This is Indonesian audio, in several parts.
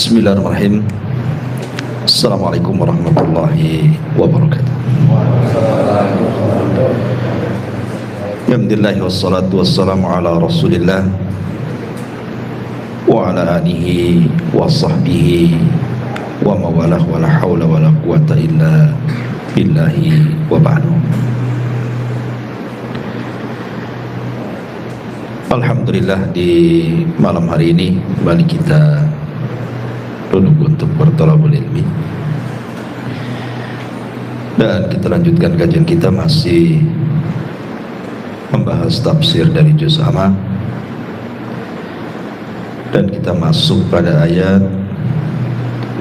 Bismillahirrahmanirrahim. Assalamualaikum warahmatullahi wabarakatuh. Alhamdulillah wassalatu wassalamu ala rasulillah wa ala alihi wa sahbihi wa mawalah wa la hawla wa la quwata illa billahi wa ba'du. Alhamdulillah, di malam hari ini kembali kita duduk untuk berthalabul ilmi, dan kita lanjutkan kajian kita masih membahas tafsir dari juz amma, dan kita masuk pada ayat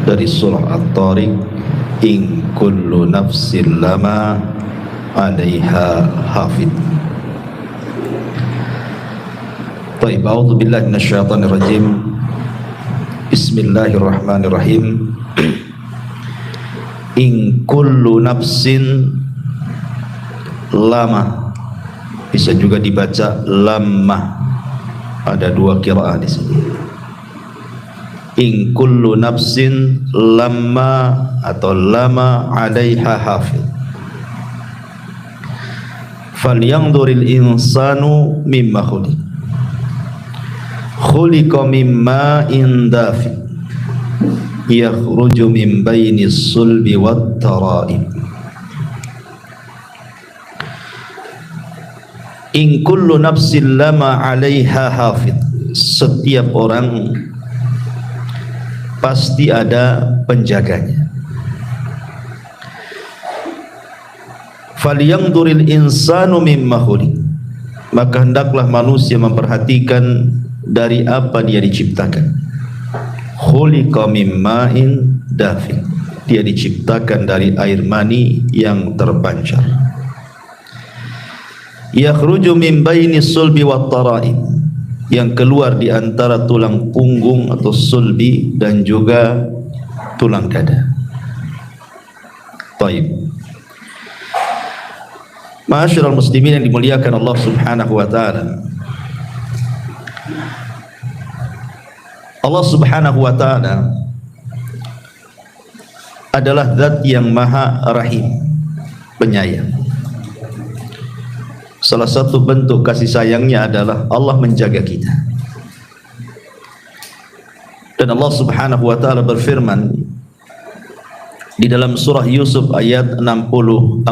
dari surah At-Tariq, in kullu nafsin lama 'alaiha hafid. Baik, a'udzu billahi minasyaitonir rajim. Bismillahirrahmanirrahim. In kullu nafsin lama, bisa juga dibaca lamma. Ada dua qiraah di sini. In kullu nafsin lamma atau lama 'alaiha hafid. Falyanzuril insanu mimma khuliq. Khuliqa mimma indafi yakhruju min bainis sulbi wat tara'ib. In kullu nafsin lama 'alaiha hafid. Setiap orang pasti ada penjaganya. Falyanzuril insanu mimma khuliq. Maka hendaklah manusia memperhatikan dari apa dia diciptakan. Khuliqa min ma'in dafiq. Dia diciptakan dari air mani yang terpancar. Yakhruju min bainis sulbi wat tara'ib. Yang keluar di antara tulang punggung atau sulbi dan juga tulang dada. Baik. Ma'asyiral muslimin yang dimuliakan Allah Subhanahu wa taala. Allah Subhanahu wa ta'ala adalah zat yang maha rahim, penyayang. Salah satu bentuk kasih sayangnya adalah Allah menjaga kita. Dan Allah Subhanahu wa ta'ala berfirman di dalam surah Yusuf ayat 64,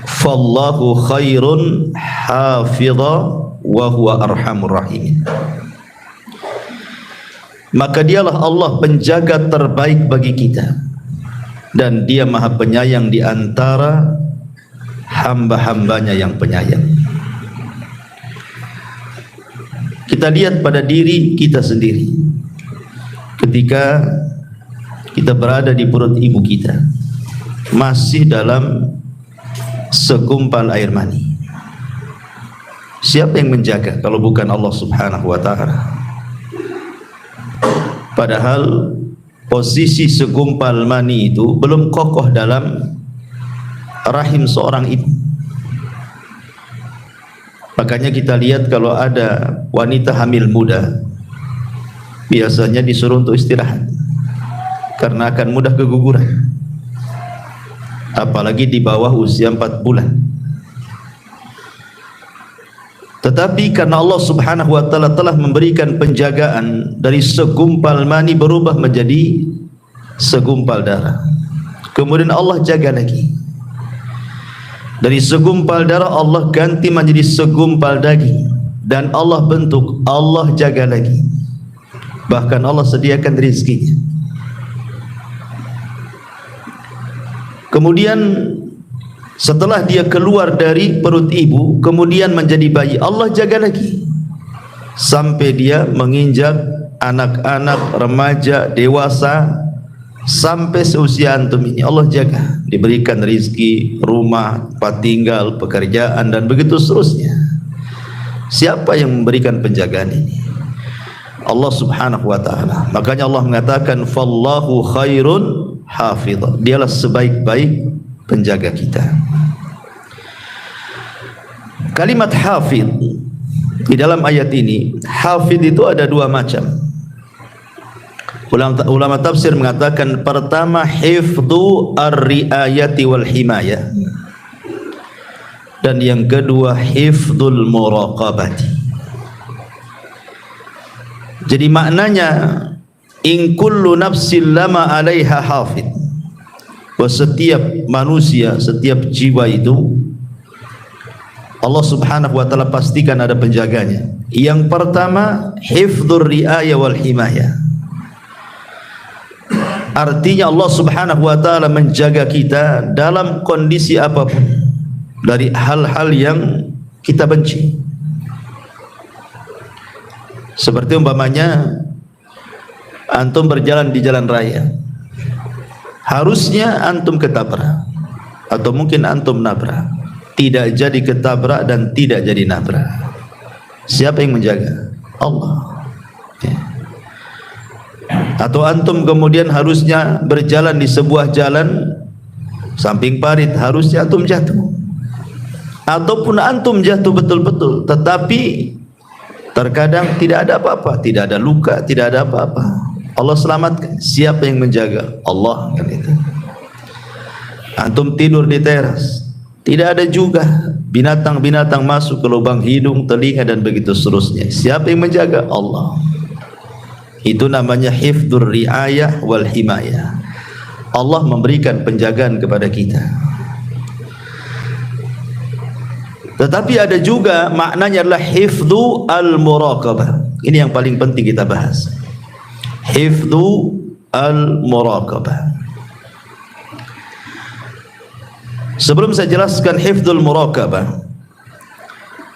fallahu khairun hafidha wa huwa arhamur rahimin. Maka dialah Allah penjaga terbaik bagi kita, dan dia maha penyayang di antara hamba-hambanya yang penyayang. Kita lihat pada diri kita sendiri ketika kita berada di perut ibu kita, masih dalam segumpal air mani. Siapa yang menjaga kalau bukan Allah Subhanahu wa ta'ala? Padahal posisi segumpal mani itu belum kokoh dalam rahim seorang ibu. Makanya kita lihat kalau ada wanita hamil muda, biasanya disuruh untuk istirahat karena akan mudah keguguran, apalagi di bawah usia 4 bulan. Tetapi karena Allah Subhanahu wa ta'ala telah memberikan penjagaan, dari segumpal mani berubah menjadi segumpal darah. Kemudian Allah jaga lagi. Dari segumpal darah Allah ganti menjadi segumpal daging, dan Allah bentuk, Allah jaga lagi. Bahkan Allah sediakan rezekinya. Kemudian setelah dia keluar dari perut ibu, kemudian menjadi bayi, Allah jaga lagi sampai dia menginjak anak-anak, remaja, dewasa, sampai seusia antum ini Allah jaga, diberikan rizki, rumah, tempat tinggal, pekerjaan, dan begitu seterusnya. Siapa yang memberikan penjagaan ini? Allah Subhanahu wa ta'ala. Makanya Allah mengatakan fallahu khairun hafidh. Dialah sebaik-baik penjaga kita. Kalimat hafidh di dalam ayat ini, hafidh itu ada dua macam. Ulama tafsir mengatakan pertama hifdhu ar-riayati wal himayah, dan yang kedua hifdzul muraqabati. Jadi maknanya in kullu nafsin lama 'alaiha hafidh, bahwa setiap manusia, setiap jiwa itu Allah Subhanahu wa taala pastikan ada penjaganya. Yang pertama hifdzur riayah wal himayah, artinya Allah Subhanahu wa taala menjaga kita dalam kondisi apapun dari hal-hal yang kita benci. Seperti umpamanya antum berjalan di jalan raya, harusnya antum ketabrak atau mungkin antum nabrak, tidak jadi ketabrak dan tidak jadi nabrak. Siapa yang menjaga? Allah. Ya. Atau antum kemudian harusnya berjalan di sebuah jalan samping parit, harusnya antum jatuh, ataupun antum jatuh betul-betul, tetapi terkadang tidak ada apa-apa, tidak ada luka, tidak ada apa-apa, Allah selamatkan. Siapa yang menjaga? Allah. Kan itu. Antum tidur di teras, tidak ada juga binatang-binatang masuk ke lubang hidung, telinga dan begitu seterusnya. Siapa yang menjaga? Allah. Itu namanya hifdzur riayah wal himayah. Allah memberikan penjagaan kepada kita. Tetapi ada juga maknanya adalah hifdzu al-muraqabah. Ini yang paling penting kita bahas. Hifdzu al-muraqabah. Sebelum saya jelaskan hifdzul muraqabah,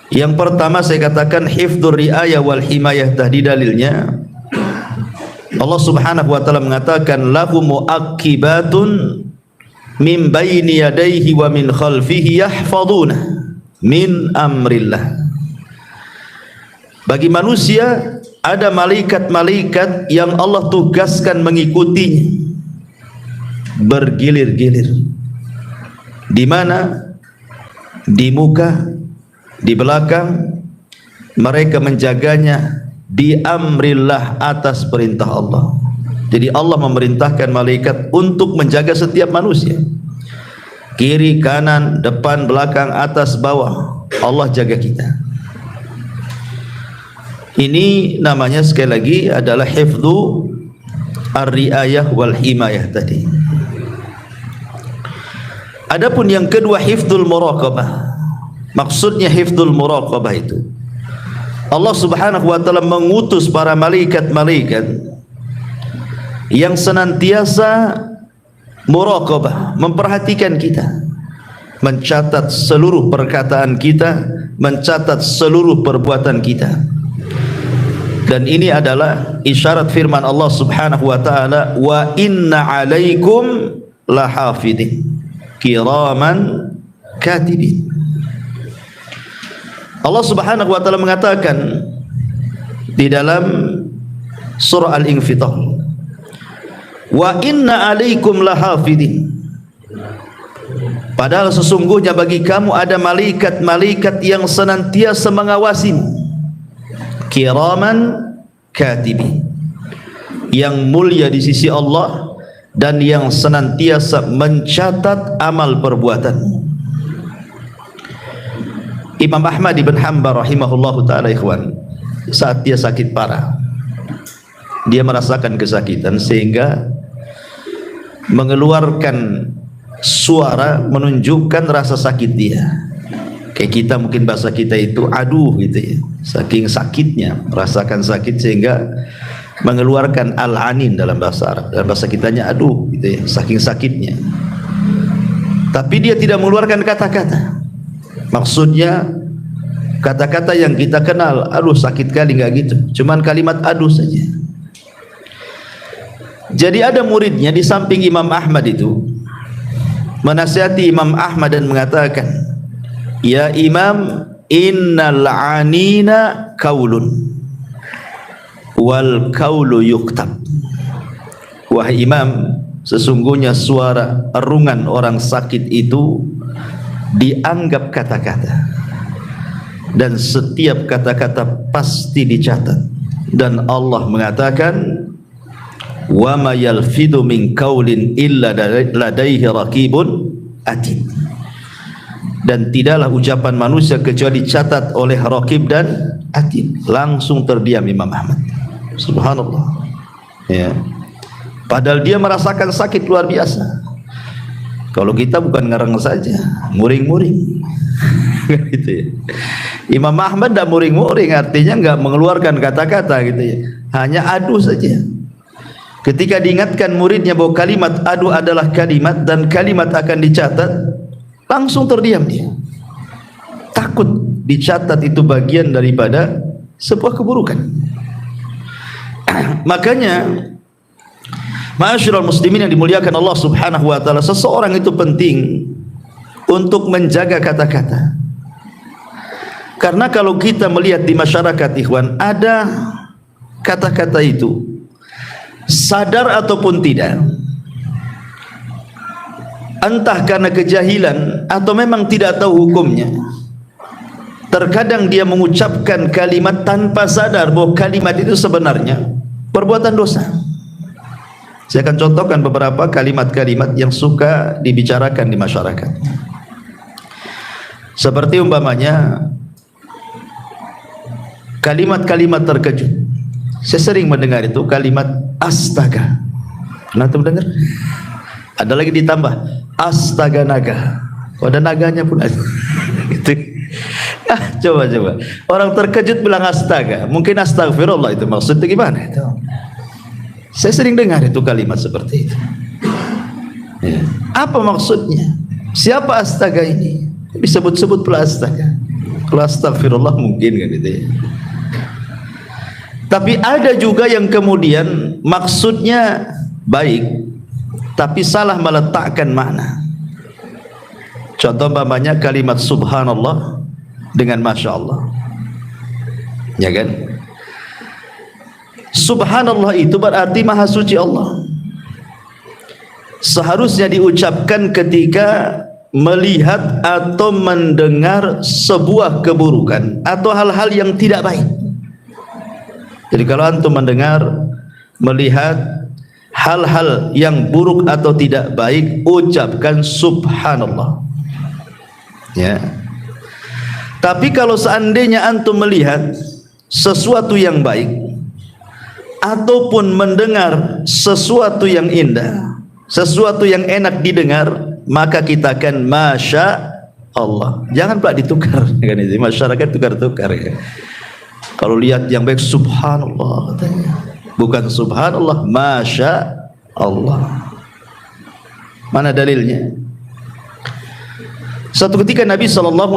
yang pertama saya katakan hifdzur riayah wal himayah, tadi dalilnya Allah Subhanahu wa taala mengatakan lahu muaqibatun min baini yadayhi wa min khalfihi yahfaduna min amrillah. Bagi manusia ada malaikat-malaikat yang Allah tugaskan mengikutinya bergilir-gilir. Di mana? Di muka, di belakang, mereka menjaganya bi amrillah, atas perintah Allah. Jadi Allah memerintahkan malaikat untuk menjaga setiap manusia, kiri, kanan, depan, belakang, atas, bawah. Allah jaga kita. Ini namanya sekali lagi adalah hifdzu ar-riayah wal himayah tadi. Adapun yang kedua hifdzul muraqabah. Maksudnya hifdzul muraqabah itu Allah Subhanahu wa taala mengutus para malaikat-malaikat yang senantiasa muraqabah, memperhatikan kita, mencatat seluruh perkataan kita, mencatat seluruh perbuatan kita. Dan ini adalah isyarat firman Allah Subhanahu wa taala, wa inna 'alaikum lahafidin kiraman katibin. Allah Subhanahu wa taala mengatakan di dalam surah Al-Infitar, wa inna 'alaikum lahafidin, padahal sesungguhnya bagi kamu ada malaikat-malaikat yang senantiasa mengawasimu, kiraman katibin, yang mulia di sisi Allah dan yang senantiasa mencatat amal perbuatanmu. Imam Ahmad ibn Hanbal rahimahullahu ta'ala, ikhwan, saat dia sakit parah, dia merasakan kesakitan sehingga mengeluarkan suara menunjukkan rasa sakit dia. Kayak kita mungkin bahasa kita itu aduh gitu ya, saking sakitnya merasakan sakit sehingga mengeluarkan al-anin dalam bahasa Arab. Dalam bahasa kitanya aduh gitu ya, saking sakitnya. Tapi dia tidak mengeluarkan kata-kata. Maksudnya kata-kata yang kita kenal, aduh sakit kali, enggak gitu. Cuman kalimat aduh saja. Jadi ada muridnya di samping Imam Ahmad itu menasihati Imam Ahmad dan mengatakan, ya Imam, innal anina kaulun wal kaulu yuktab. Wahai Imam, sesungguhnya suara erungan orang sakit itu dianggap kata-kata, dan setiap kata-kata pasti dicatat. Dan Allah mengatakan, wa ma yalfidu min qaulin illa ladaihi raqibun atid. Dan tidaklah ucapan manusia kecuali dicatat oleh raqib dan atid. Langsung terdiam Imam Ahmad. Subhanallah. Ya. Padahal dia merasakan sakit luar biasa. Kalau kita bukan ngereng saja, muring-muring. Gitu ya. Imam Ahmad tidak muring-muring, artinya enggak mengeluarkan kata-kata gitu ya. Hanya adu saja. Ketika diingatkan muridnya bahwa kalimat adu adalah kalimat dan kalimat akan dicatat, langsung terdiam dia. Takut dicatat itu bagian daripada sebuah keburukan. Makanya ma'asyiral muslimin yang dimuliakan Allah Subhanahu wa taala, seseorang itu penting untuk menjaga kata-kata. Karena kalau kita melihat di masyarakat ikhwan, ada kata-kata itu sadar ataupun tidak, entah karena kejahilan atau memang tidak tahu hukumnya, terkadang dia mengucapkan kalimat tanpa sadar bahwa kalimat itu sebenarnya perbuatan dosa. Saya akan contohkan beberapa kalimat-kalimat yang suka dibicarakan di masyarakat. Seperti umpamanya kalimat-kalimat terkejut. Saya sering mendengar itu kalimat astaga. Pernah tuh dengar? Ada lagi ditambah astaga naga. Ada naganya pun ada. Itu. Coba. Orang terkejut bilang astaga. Mungkin astagfirullah itu maksudnya gimana itu? Saya sering dengar itu kalimat seperti itu. Ya. Apa maksudnya? Siapa astaga ini? Disebut-sebut pula astaga. Kalau astagfirullah mungkin kan gitu ya. Tapi ada juga yang kemudian maksudnya baik, tapi salah meletakkan makna. Contoh umpamanya kalimat subhanallah dengan masya Allah, ya kan? Subhanallah itu berarti maha suci Allah. Seharusnya diucapkan ketika melihat atau mendengar sebuah keburukan atau hal-hal yang tidak baik. Jadi kalau antum mendengar, melihat hal-hal yang buruk atau tidak baik, ucapkan subhanallah. Ya. Tapi kalau seandainya antum melihat sesuatu yang baik ataupun mendengar sesuatu yang indah, sesuatu yang enak didengar, maka kita akan masya Allah. Jangan pula ditukar, kan itu masyarakat tukar-tukar ya. Kalau lihat yang baik subhanallah katanya, bukan subhanallah, masya Allah. Mana dalilnya? Suatu ketika Nabi SAW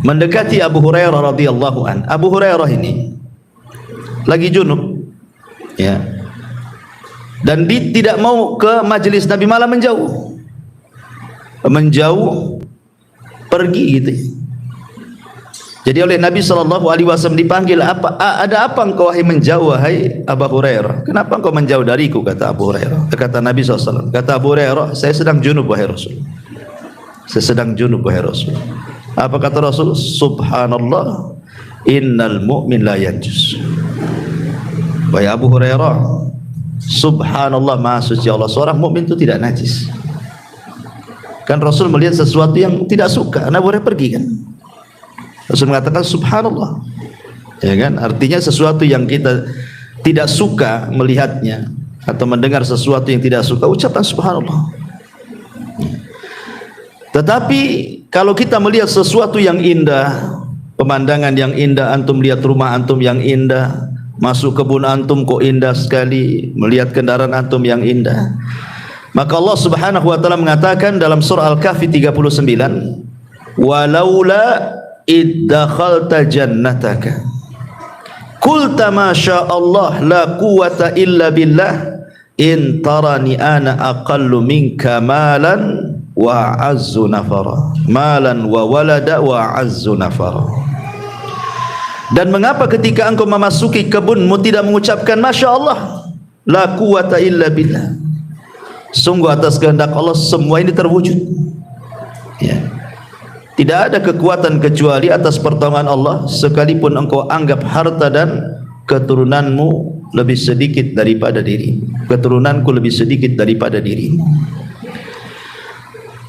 mendekati Abu Hurairah radhiyallahu an. Abu Hurairah ini lagi junub, ya, dan dia tidak mau ke majelis Nabi, malah menjauh, pergi gitu. Jadi oleh Nabi SAW dipanggil, ada apa engkau wahai menjauh wahai Abu Hurairah? Kenapa engkau menjauh dariku? Kata Abu Hurairah. Kata Nabi SAW, kata Abu Hurairah, saya sedang junub wahai Rasul. Saya sedang junub wahai Rasul. Apa kata Rasul? Subhanallah, innal mu'min la yanjus. Wahai Abu Hurairah, subhanallah, maha suci Allah, seorang mukmin itu tidak najis. Kan Rasul melihat sesuatu yang tidak suka, Abu Hurairah pergi kan. Rasul mengatakan subhanallah, ya kan? Artinya sesuatu yang kita tidak suka melihatnya atau mendengar sesuatu yang tidak suka, ucapkan subhanallah. Tetapi kalau kita melihat sesuatu yang indah, pemandangan yang indah, antum lihat rumah antum yang indah, masuk kebun antum kok indah sekali, melihat kendaraan antum yang indah, maka Allah Subhanahu wa taala mengatakan dalam surah Al-Kahfi 39, walaula iddakhalta jannataka qulta ma sya Allah la quwwata illa billah in tarani ana aqallu minka malan wa azzu nafara, malan wa walada wa azzu nafara. Dan mengapa ketika engkau memasuki kebunmu tidak mengucapkan masya Allah, la quwwata illa billah, sungguh atas kehendak Allah semua ini terwujud, ya. Tidak ada kekuatan kecuali atas pertolongan Allah, sekalipun engkau anggap harta dan keturunanmu lebih sedikit daripada diri, keturunanku lebih sedikit daripada diri.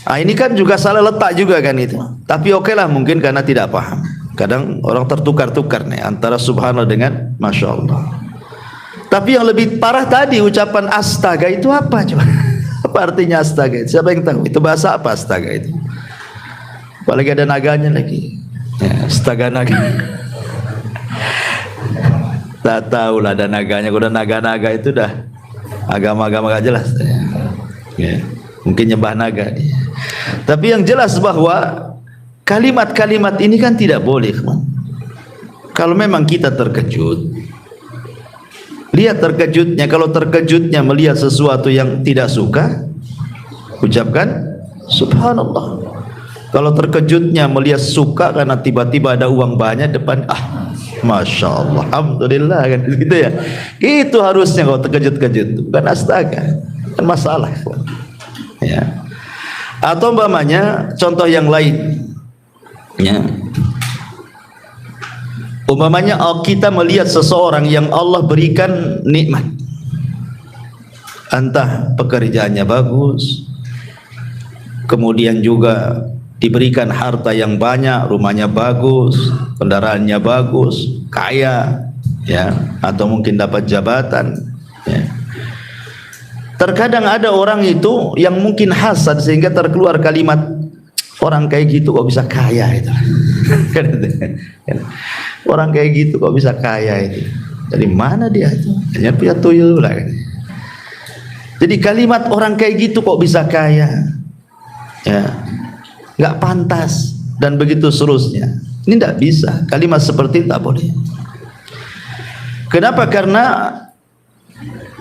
Ini kan juga salah letak juga kan itu. Tapi oke lah, mungkin karena tidak paham. Kadang orang tertukar-tukar nih antara subhanallah dengan masya Allah. Tapi yang lebih parah tadi, ucapan astaga itu apa coba? Apa artinya astaga itu? Siapa yang tahu? Itu bahasa apa astaga itu? Apalagi ada naganya lagi. Ya, astaga naga. Tak tahu lah ada naganya. Udah naga-naga itu dah agama-agama gak jelas. Ya, mungkin nyembah naga. Tapi yang jelas bahwa kalimat-kalimat ini kan tidak boleh. Kalau memang kita terkejut, lihat terkejutnya. Kalau terkejutnya melihat sesuatu yang tidak suka, ucapkan subhanallah. Kalau terkejutnya melihat suka karena tiba-tiba ada uang banyak depan, masya Allah, alhamdulillah, kan gitu ya. Itu harusnya kalau terkejut-kejut, bukan astaga, kan masalah. Ya. Atau umpamanya contoh yang lain, ya. Umpamanya kita melihat seseorang yang Allah berikan nikmat, entah pekerjaannya bagus, kemudian juga diberikan harta yang banyak, rumahnya bagus, kendaraannya bagus, kaya, ya, atau mungkin dapat jabatan, ya. Terkadang ada orang itu yang mungkin hasad sehingga terkeluar kalimat, orang kayak gitu kok bisa kaya itu. Orang kayak gitu kok bisa kaya itu. Dari mana dia itu? Hanya punya tuyul lah. Jadi kalimat orang kayak gitu kok bisa kaya, ya, nggak pantas dan begitu seterusnya. Ini tidak bisa. Kalimat seperti itu tak boleh. Kenapa? Karena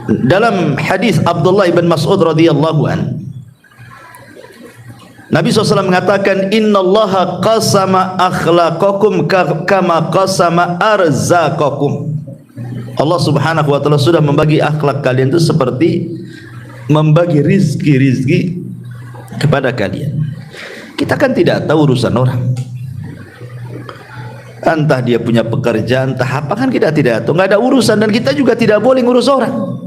dalam hadis Abdullah bin Mas'ud radhiyallahu an, Nabi SAW mengatakan, innallaha qasama akhlaqakum kama qasama arzaqakum. Allah Subhanahu wa taala sudah membagi akhlak kalian itu seperti membagi rizki kepada kalian. Kita kan tidak tahu urusan orang, entah dia punya pekerjaan, entah apa, kan kita tidak tahu, nggak ada urusan, dan kita juga tidak boleh ngurus orang.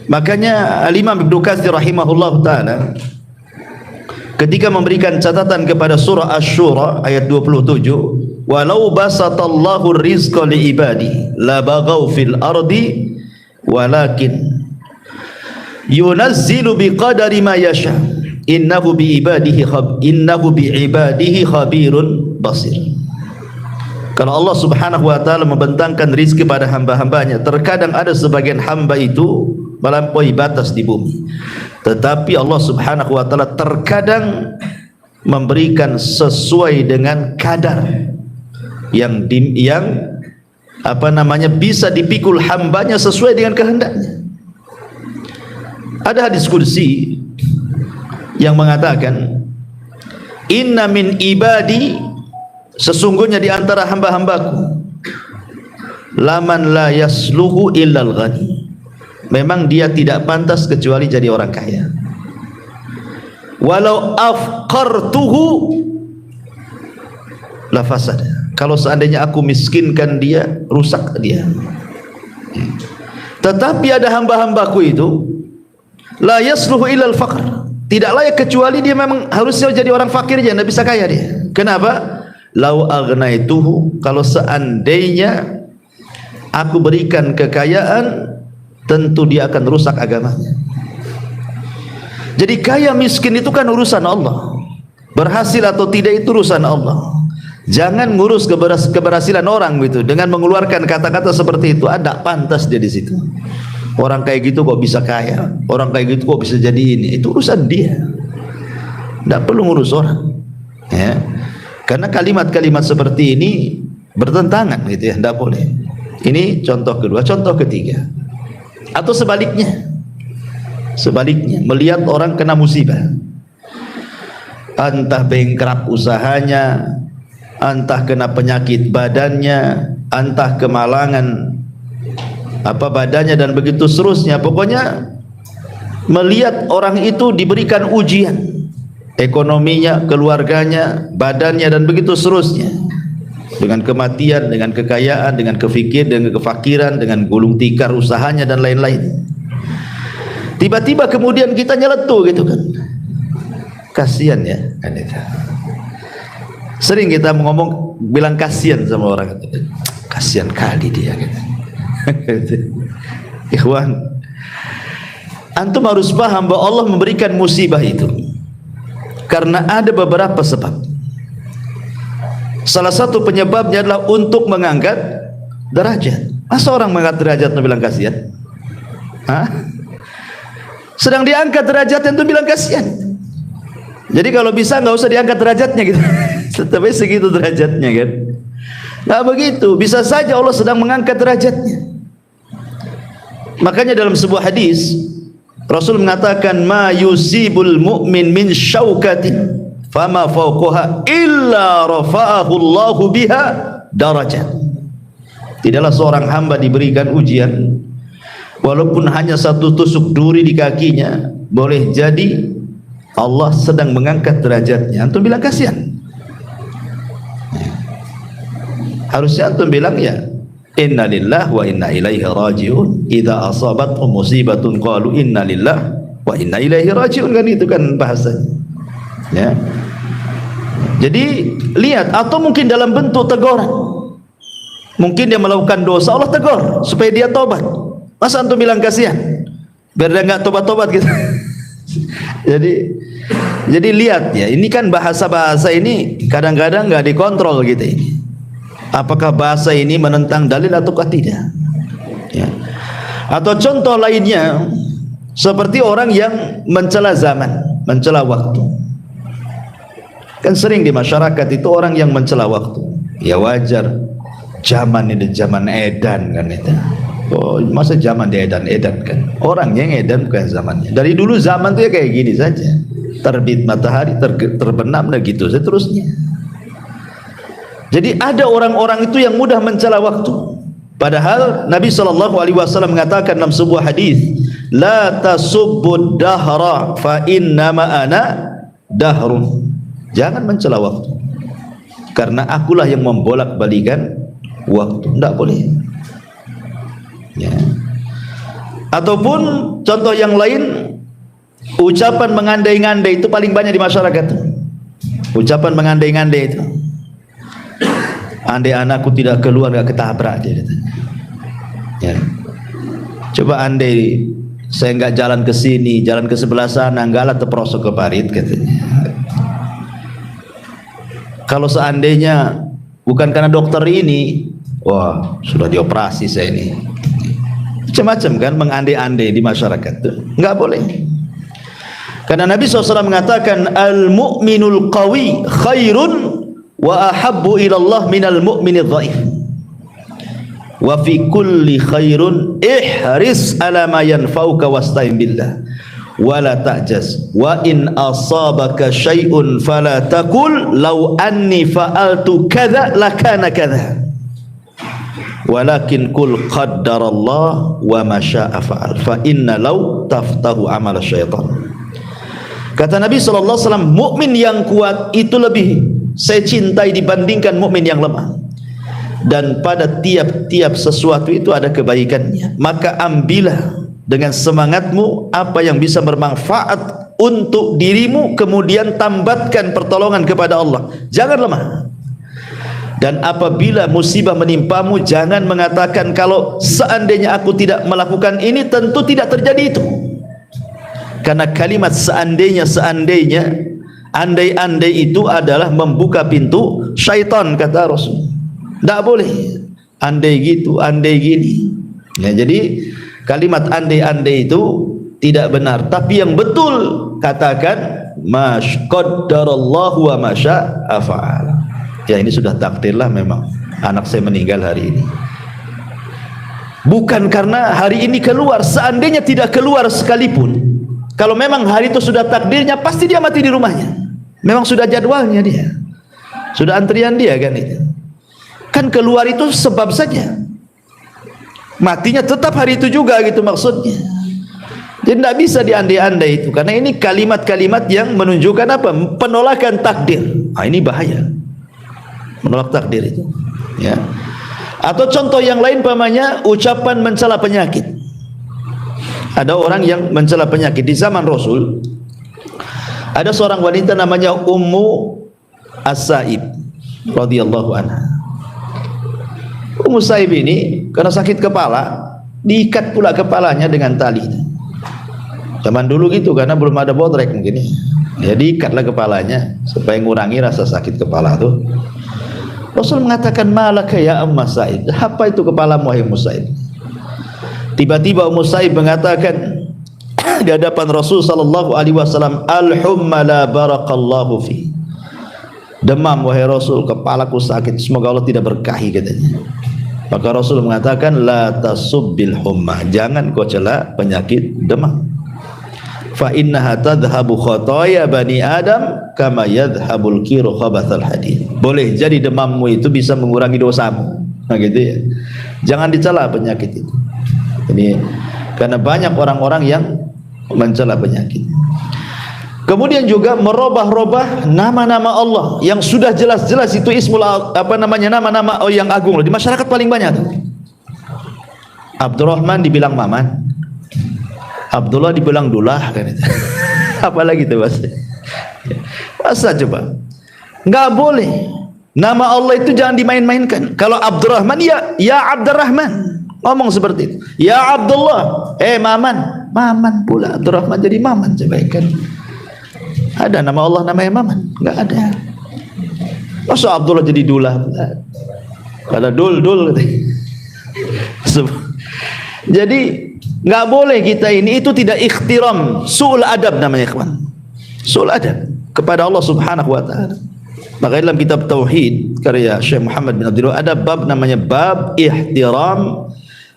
Makanya Al-Imam Ibnu Katsir rahimahullah ta'ala ketika memberikan catatan kepada surah Asy-Syura ayat 27, walau basatallahu rizqa li ibadi la baghaw fil ardi walakin yunazzilu biqadari ma yasha innahu bi ibadihi khabirun basir. Kalau Allah Subhanahu wa taala membentangkan rizki pada hamba-hambanya, terkadang ada sebagian hamba itu melampaui batas di bumi, tetapi Allah Subhanahu wa taala terkadang memberikan sesuai dengan kadar yang bisa dipikul hambanya sesuai dengan kehendaknya. Ada hadis kursi yang mengatakan, inna min ibadi, sesungguhnya di antara hamba-hambaku, laman la yasluhu illal ghani, memang dia tidak pantas kecuali jadi orang kaya. Walau afqartuhu la fasada, kalau seandainya aku miskinkan dia, rusak dia. Tetapi ada hamba-hambaku itu la yasluhu illal faqr, tidak layak kecuali dia memang harusnya jadi orang fakir aja, tidak bisa kaya dia. Kenapa? Lau agnaituhu, kalau seandainya aku berikan kekayaan, tentu dia akan rusak agamanya. Jadi kaya miskin itu kan urusan Allah, berhasil atau tidak itu urusan Allah. Jangan ngurus keberhasilan orang gitu dengan mengeluarkan kata-kata seperti itu. Ada pantas dia di situ. Orang kayak gitu kok bisa kaya, orang kayak gitu kok bisa jadi ini, itu urusan dia. Tidak perlu ngurus orang, ya. Karena kalimat-kalimat seperti ini bertentangan gitu ya, tidak boleh. Ini contoh kedua. Contoh ketiga, atau sebaliknya, melihat orang kena musibah, entah bengkrap usahanya, entah kena penyakit badannya, entah kemalangan badannya dan begitu seterusnya. Pokoknya melihat orang itu diberikan ujian, ekonominya, keluarganya, badannya dan begitu seterusnya. dengan kematian, dengan kekayaan, dengan kefikir, dengan kefakiran, dengan gulung tikar usahanya dan lain-lain. Tiba-tiba kemudian kita nyeletu gitu kan. Kasihan ya kan itu. Sering kita ngomong bilang kasihan sama orang, kasihan kali dia gitu. Ikhwan, antum harus paham bahwa Allah memberikan musibah itu karena ada beberapa sebab. Salah satu penyebabnya adalah untuk mengangkat derajat. Masa orang mengangkat derajat itu bilang kasihan? Hah? Sedang diangkat derajatnya itu bilang kasihan. Jadi kalau bisa nggak usah diangkat derajatnya gitu. Tapi segitu derajatnya kan. Nggak begitu. Bisa saja Allah sedang mengangkat derajatnya. Makanya dalam sebuah hadis Rasul mengatakan ma yusibul mu'min min syaukatin fama fawqaha illa rafa'ahu Allahu biha darajat. Tidaklah seorang hamba diberikan ujian walaupun hanya satu tusuk duri di kakinya, boleh jadi Allah sedang mengangkat derajatnya. Antum bilang kasihan. Harusnya antum bilang ya inna lillahi wa inna ilaihi raji'un. Idza asabathum musibatun qalu inna lillahi wa inna ilaihi raji'un, kan itu kan bahasanya. Ya. Jadi lihat, atau mungkin dalam bentuk teguran. Mungkin dia melakukan dosa, Allah tegur supaya dia tobat. Masa antum bilang kasihan? Biar dia enggak tobat-tobat gitu. Jadi lihat ya, ini kan bahasa-bahasa ini kadang-kadang enggak dikontrol gitu ini. Apakah bahasa ini menentang dalil ataukah tidak? Ya. Atau contoh lainnya seperti orang yang mencela zaman, mencela waktu. Kan sering di masyarakat itu orang yang mencela waktu. Ya wajar. Zaman ini zaman edan kan itu. Oh, masa zaman diedan-edan kan? Orang yang edan bukan zamannya. Dari dulu zaman itu ya kayak gini saja. Terbit matahari, terbenam dan gitu seterusnya. Jadi ada orang-orang itu yang mudah mencela waktu. Padahal Nabi SAW mengatakan dalam sebuah hadis, la tasubbud dahra fa innama ana dahrun. Jangan mencela waktu, karena akulah yang membolak-balikan waktu. Tidak boleh. Ya. Ataupun contoh yang lain, ucapan mengandai-ngandai itu paling banyak di masyarakat. Ucapan mengandai-ngandai itu, andai anakku tidak keluar gak ketabrak dia. Ya. Coba andai saya nggak jalan ke sini, jalan ke sebelah sana, enggaklah terperosok ke parit katanya. Kalau seandainya bukan karena dokter ini, wah sudah dioperasi saya ini. Macam-macam kan mengandai-andai di masyarakat itu nggak boleh. Karena Nabi SAW mengatakan al-mu'minul qawi khairun wa ahabbu ilallah minal mu'minidh dhaif. Wa fi kulli khairun ihris ala ma yanfa'uka wasta'in billah wa la ta'jaz wa in asabaka syai'un fala taqul law anni fa'altu kadza lakana kadza walakin qul qaddarallah wa ma syaa fa'al fa inna law taftahu amal syaitan. Kata Nabi SAW, mukmin yang kuat itu lebih saya cintai dibandingkan mukmin yang lemah. Dan pada tiap-tiap sesuatu itu ada kebaikannya. Maka ambillah dengan semangatmu apa yang bisa bermanfaat untuk dirimu, kemudian tambatkan pertolongan kepada Allah. Jangan lemah. Dan apabila musibah menimpamu, jangan mengatakan kalau seandainya aku tidak melakukan ini tentu tidak terjadi itu. Karena kalimat seandainya, andai-andai itu adalah membuka pintu syaitan, kata Rasul. Tidak boleh andai gitu, andai gini ya. Jadi kalimat andai-andai itu tidak benar. Tapi yang betul katakan qaddarallahu wa ma syaa fa'al. Ya ini sudah takdirlah memang anak saya meninggal hari ini. Bukan karena hari ini keluar. Seandainya tidak keluar sekalipun, kalau memang hari itu sudah takdirnya, pasti dia mati di rumahnya. Memang sudah jadwalnya dia, sudah antrian dia kan itu. Kan keluar itu sebab saja, matinya tetap hari itu juga gitu maksudnya. Jadi tidak bisa diandai-andai itu, karena ini kalimat-kalimat yang menunjukkan apa? Penolakan takdir. Ini bahaya, menolak takdir itu. Ya. Atau contoh yang lain pamannya ucapan mencela penyakit. Ada orang yang mencela penyakit di zaman Rasul. Ada seorang wanita namanya Ummu As-Sa'ib radhiyallahu anha. Ummu Sa'ib ini karena sakit kepala, diikat pula kepalanya dengan tali. Zaman dulu gitu, karena belum ada bodrek mungkin ya, diikatlah kepalanya supaya mengurangi rasa sakit kepala tuh. Rasul mengatakan, malaka ya Ummu Sa'ib, apa itu kepalamu wahai Ummu Sa'ib? Tiba-tiba Ummu Sa'ib mengatakan di hadapan Rasul sallallahu alaihi wasallam, al-humma la barakallahu fi. Demam wahai Rasul, kepalaku sakit, semoga Allah tidak berkahi, katanya. Maka Rasul mengatakan, la tasubbil humma, jangan kau cela penyakit demam. Fa innaha tadhhabu khataya bani Adam kama yadhhabul kiru khabathal hadid. Boleh jadi demammu itu bisa mengurangi dosamu. Nah gitu ya. Jangan dicela penyakit itu. Ini karena banyak orang-orang yang mencela penyakit. Kemudian juga merubah-rubah nama-nama Allah yang sudah jelas-jelas itu ismul nama-nama yang agung di masyarakat paling banyak. Abdurrahman dibilang Maman, Abdullah dibilang Dullah kan itu. Apalagi itu Mas. Masa coba? Enggak boleh. Nama Allah itu jangan dimain-mainkan. Kalau Abdurrahman ya Abdurrahman. Ngomong seperti itu. Ya Abdullah, Maman. Maman pula Abdurrahman jadi Maman, coba kan. Ada nama Allah namanya Maman? Enggak ada. Masa Abdullah jadi Dullah? Pada dul. Jadi nggak boleh kita ini, itu tidak ikhtiram, su'ul adab namanya kawan, su'ul adab kepada Allah subhanahu wa ta'ala. Maka dalam kitab Tauhid karya Syekh Muhammad bin Abdul Wahab ada bab namanya bab ihtiram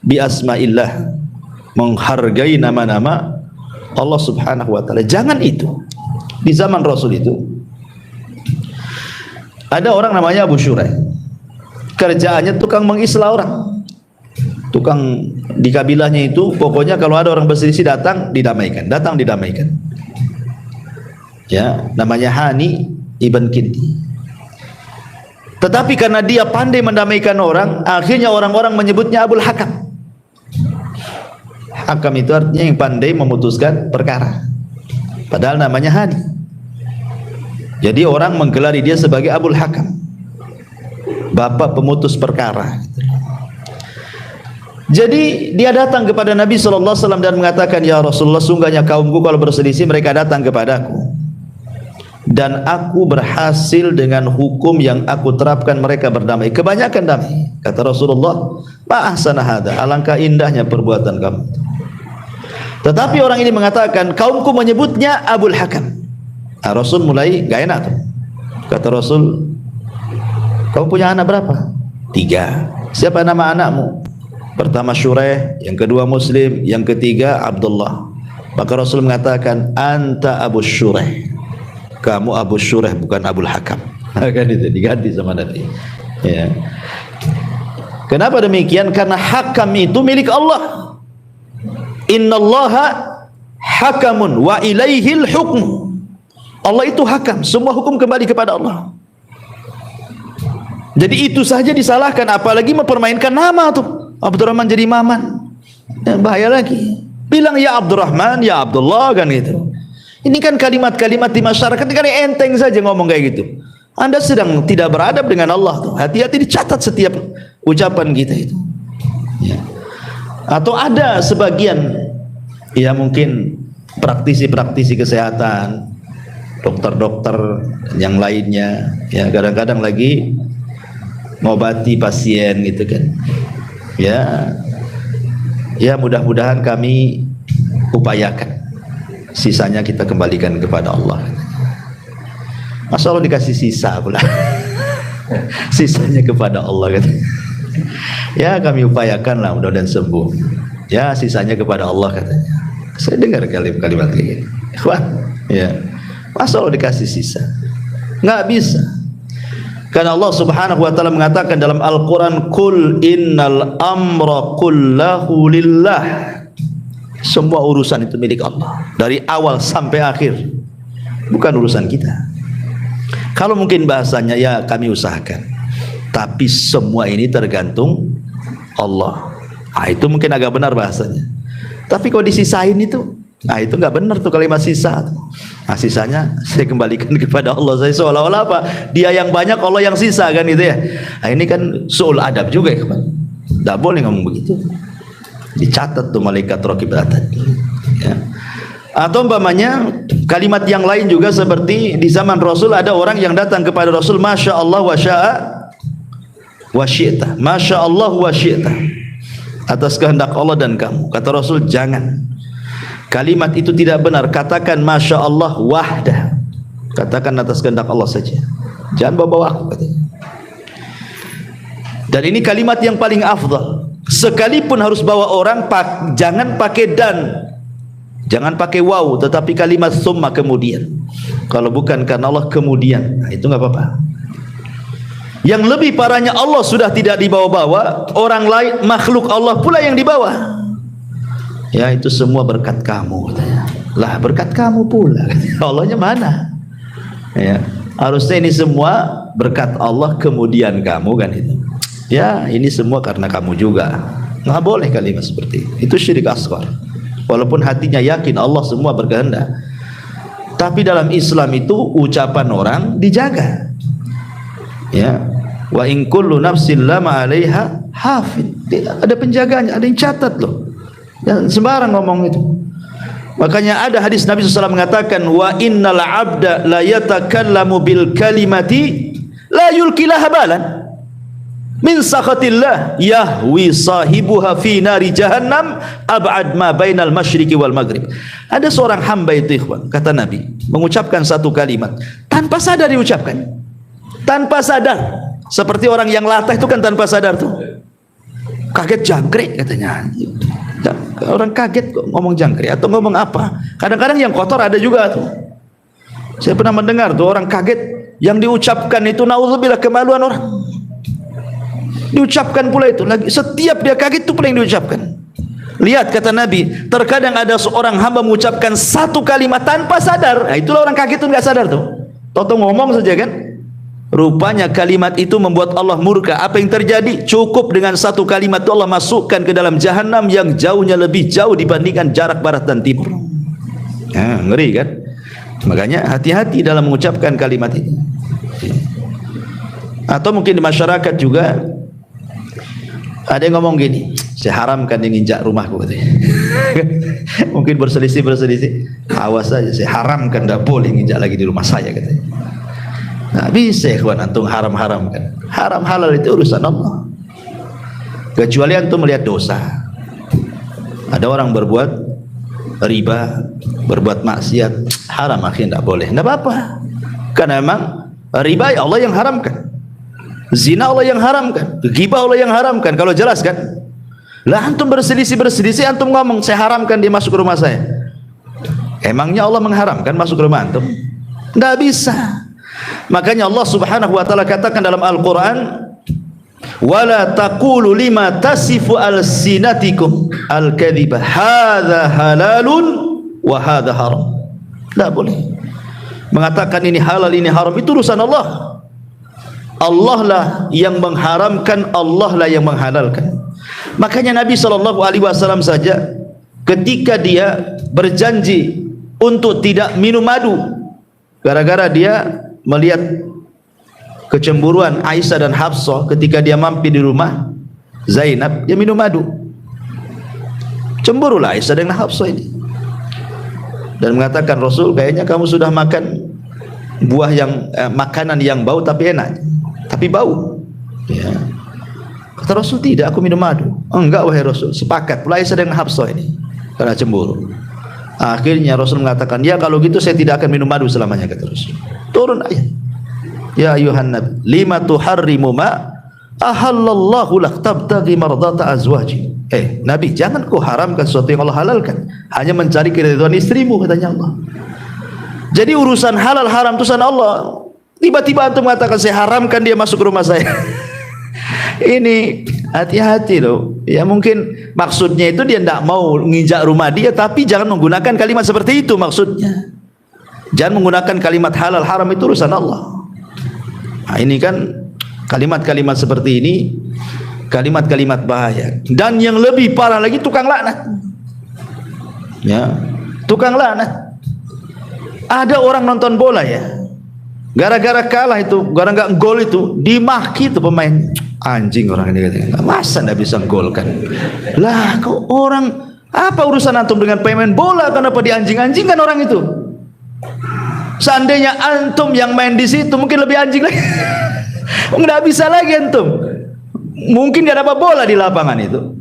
bi asma'illah, menghargai nama-nama Allah subhanahu wa ta'ala. Jangan itu. Di zaman Rasul itu ada orang namanya Abu Syuraih, kerjaannya tukang mengislah orang, tukang di kabilahnya itu, pokoknya kalau ada orang berselisih datang didamaikan, ya, namanya Hani ibn Kindi. Tetapi karena dia pandai mendamaikan orang, akhirnya orang-orang menyebutnya Abul Hakam. Hakam itu artinya yang pandai memutuskan perkara, padahal namanya Hani. Jadi orang menggelari dia sebagai Abul Hakam, bapak pemutus perkara. Jadi dia datang kepada Nabi SAW dan mengatakan, ya Rasulullah, sungguhnya kaumku kalau berselisih mereka datang kepadaku, dan aku berhasil dengan hukum yang aku terapkan, mereka berdamai, kebanyakan damai. Kata Rasulullah, ma ahsana hada, alangkah indahnya perbuatan kamu. Tetapi orang ini mengatakan, kaumku menyebutnya Abul Hakam. Rasul mulai gak enak tuh. Kata Rasul, kamu punya anak berapa? 3. Siapa nama anakmu? Pertama Syuraih, yang kedua Muslim, yang ketiga Abdullah. Maka Rasul mengatakan, anta Abu Syuraih, kamu Abu Syuraih, bukan Abul Hakam. Kan itu diganti sama Nabi. Ya. Kenapa demikian? Karena hakam itu milik Allah. Innallaha hakamun wa ilaihil hukmu. Allah itu hakam, semua hukum kembali kepada Allah. Jadi itu saja disalahkan, apalagi mempermainkan nama tuh. Abdurrahman jadi Maman, ya, bahaya lagi. Bilang ya Abdurrahman, ya Abdullah, kan gitu. Ini kan kalimat-kalimat di masyarakat kan enteng saja ngomong kayak gitu. Anda sedang tidak beradab dengan Allah tuh. Hati-hati, dicatat setiap ucapan kita itu. Ya. Atau ada sebagian, ya mungkin praktisi-praktisi kesehatan, dokter-dokter yang lainnya, ya kadang-kadang lagi ngobati pasien gitu kan. Ya mudah-mudahan kami upayakan, sisanya kita kembalikan kepada Allah. Masa Allah dikasih sisa pula. Sisanya kepada Allah kan. Ya kami upayakan lah, mudah-mudahan sembuh. Ya sisanya kepada Allah katanya. Saya dengar kalimat kayak gini. Ikhwan, ya. Masa Allah dikasih sisa? Nggak bisa. Karena Allah subhanahu wa ta'ala mengatakan dalam Al-Quran, Kul innal amra kullahu lillah. Semua urusan itu milik Allah, dari awal sampai akhir, bukan urusan kita. Kalau mungkin bahasanya, ya kami usahakan, tapi semua ini tergantung Allah. Itu mungkin agak benar bahasanya. Tapi kalau disisain itu, itu nggak benar tuh kalimat sisa. Sisanya saya kembalikan kepada Allah. Saya seolah-olah apa? Dia yang banyak, Allah yang sisa, kan itu ya. Ini kan su'ul adab juga ya, nggak boleh ngomong begitu. Dicatat tuh malaikat raqib atid. Ya. Atau umpamanya kalimat yang lain juga seperti di zaman Rasul ada orang yang datang kepada Rasul, Masya Allah wa sya'a wa syi'ta. Masya Allah wa syi'ta. Atas kehendak Allah dan kamu. Kata Rasul, jangan. Kalimat itu tidak benar. Katakan Masya Allah wahdah. Katakan atas kehendak Allah saja. Jangan bawa-bawa aku, katanya. Dan ini kalimat yang paling afdal. Sekalipun harus bawa orang, jangan pakai dan, jangan pakai waw, tetapi kalimat summa kemudian. Kalau bukan karena Allah kemudian, itu nggak apa-apa. Yang lebih parahnya, Allah sudah tidak dibawa-bawa, orang lain, makhluk Allah pula yang dibawa. Ya, itu semua berkat kamu, katanya. Lah, berkat kamu pula, katanya. Allahnya mana? Ya, harusnya ini semua berkat Allah kemudian kamu, kan itu. Ya, ini semua karena kamu juga. Nggak boleh kalimat seperti itu syirik asghar. Walaupun hatinya yakin Allah semua berkehendak, tapi dalam Islam itu ucapan orang dijaga. Ya, wa in kullu nafsin lama 'alaiha hafid. Ada penjaganya, ada yang catat loh. Jangan sembarang ngomong itu. Makanya ada hadis Nabi SAW mengatakan, wa innal 'abda la yatakallamu bil kalimati la yulkilaha balan min sakhatillah yahwi sahibuha fi nari jahannam ab'ad ma bainal masyriqi wal maghrib. Ada seorang hamba itu, ikhwan, kata Nabi, mengucapkan satu kalimat tanpa sadar diucapkan. Tanpa sadar. Seperti orang yang latah itu kan tanpa sadar tuh. Kaget jangkrik katanya. Orang kaget kok ngomong jangkrik atau ngomong apa. Kadang-kadang yang kotor ada juga tuh. Saya pernah mendengar tuh orang kaget yang diucapkan itu, naudzubillah, kemaluan orang. Diucapkan pula itu lagi. Setiap dia kaget itu pula yang diucapkan. Lihat, kata Nabi, terkadang ada seorang hamba mengucapkan satu kalimat tanpa sadar. Nah, itulah orang kaget itu nggak sadar tuh. Toto ngomong saja kan. Rupanya kalimat itu membuat Allah murka. Apa yang terjadi? Cukup dengan satu kalimat itu Allah masukkan ke dalam jahanam yang jauhnya lebih jauh dibandingkan jarak barat dan timur. Ngeri kan? Makanya hati-hati dalam mengucapkan kalimat ini. Atau mungkin di masyarakat juga ada yang ngomong gini, saya haramkan yang injak rumahku, katanya. Mungkin berselisih, awas saja, saya haramkan, tidak boleh injak lagi di rumah saya, katanya. Nah, bisa ikhwan antum haram-haramkan. Haram halal itu urusan Allah. Kecuali antum melihat dosa. Ada orang berbuat riba, berbuat maksiat, haram, akhirnya tidak boleh. Tidak apa-apa. Karena memang riba Allah yang haramkan. Zina Allah yang haramkan. Ghibah Allah yang haramkan. Kalau jelas kan? Lah antum berselisih, antum ngomong saya haramkan dia masuk ke rumah saya. Emangnya Allah mengharamkan masuk ke rumah antum? Tidak bisa. Makanya Allah Subhanahu wa taala katakan dalam Al-Qur'an, wala taqulu lima tasifu alsinatikum al-kadhiba hadza halalun wa hadza haram. Tidak boleh mengatakan ini halal ini haram, itu urusan Allah. Allah lah yang mengharamkan, Allah lah yang menghalalkan. Makanya Nabi SAW saja ketika dia berjanji untuk tidak minum madu gara-gara dia melihat kecemburuan Aisyah dan Hafsah ketika dia mampir di rumah Zainab, dia minum madu. Cemburulah Aisyah dan Hafsah ini dan mengatakan, Rasul, kayaknya kamu sudah makan buah yang makanan yang bau tapi enak, tapi bau. Ya. Kata Rasul, tidak, aku minum madu. Enggak wahai Rasul. Sepakat pula Aisyah dan Hafsah ini karena cemburu. Akhirnya Rasul mengatakan, ya kalau gitu saya tidak akan minum madu selamanya, kata Rasul. Turun ayat, ya ayuhan nabi lima tuharrimu ma ahallallahu lak tabtaghi mardata azwaji. Nabi, jangan kau haramkan sesuatu yang Allah halalkan hanya mencari keridhaan istrimu, katanya Allah. Jadi urusan halal haram itu urusan Allah. Tiba-tiba antum mengatakan saya haramkan dia masuk ke rumah saya. Ini hati-hati loh. Ya mungkin maksudnya itu dia tidak mau nginjak rumah dia, tapi jangan menggunakan kalimat seperti itu maksudnya. Jangan menggunakan kalimat halal haram, itu urusan Allah. Nah, ini kan Kalimat-kalimat seperti ini kalimat-kalimat bahaya. Dan yang lebih parah lagi, tukang laknat. Ya, tukang laknat. Ada orang nonton bola ya, gara-gara kalah itu, gara-gara nggak gol itu, dimaki tuh pemain. Anjing orang ini katanya, masa nggak bisa gol kan? Lah kok orang, apa urusan antum dengan pemain bola? Kenapa dianjing-anjingkan orang itu? Seandainya antum yang main di situ mungkin lebih anjing lagi. Nggak bisa lagi antum. Mungkin nggak dapat bola di lapangan itu.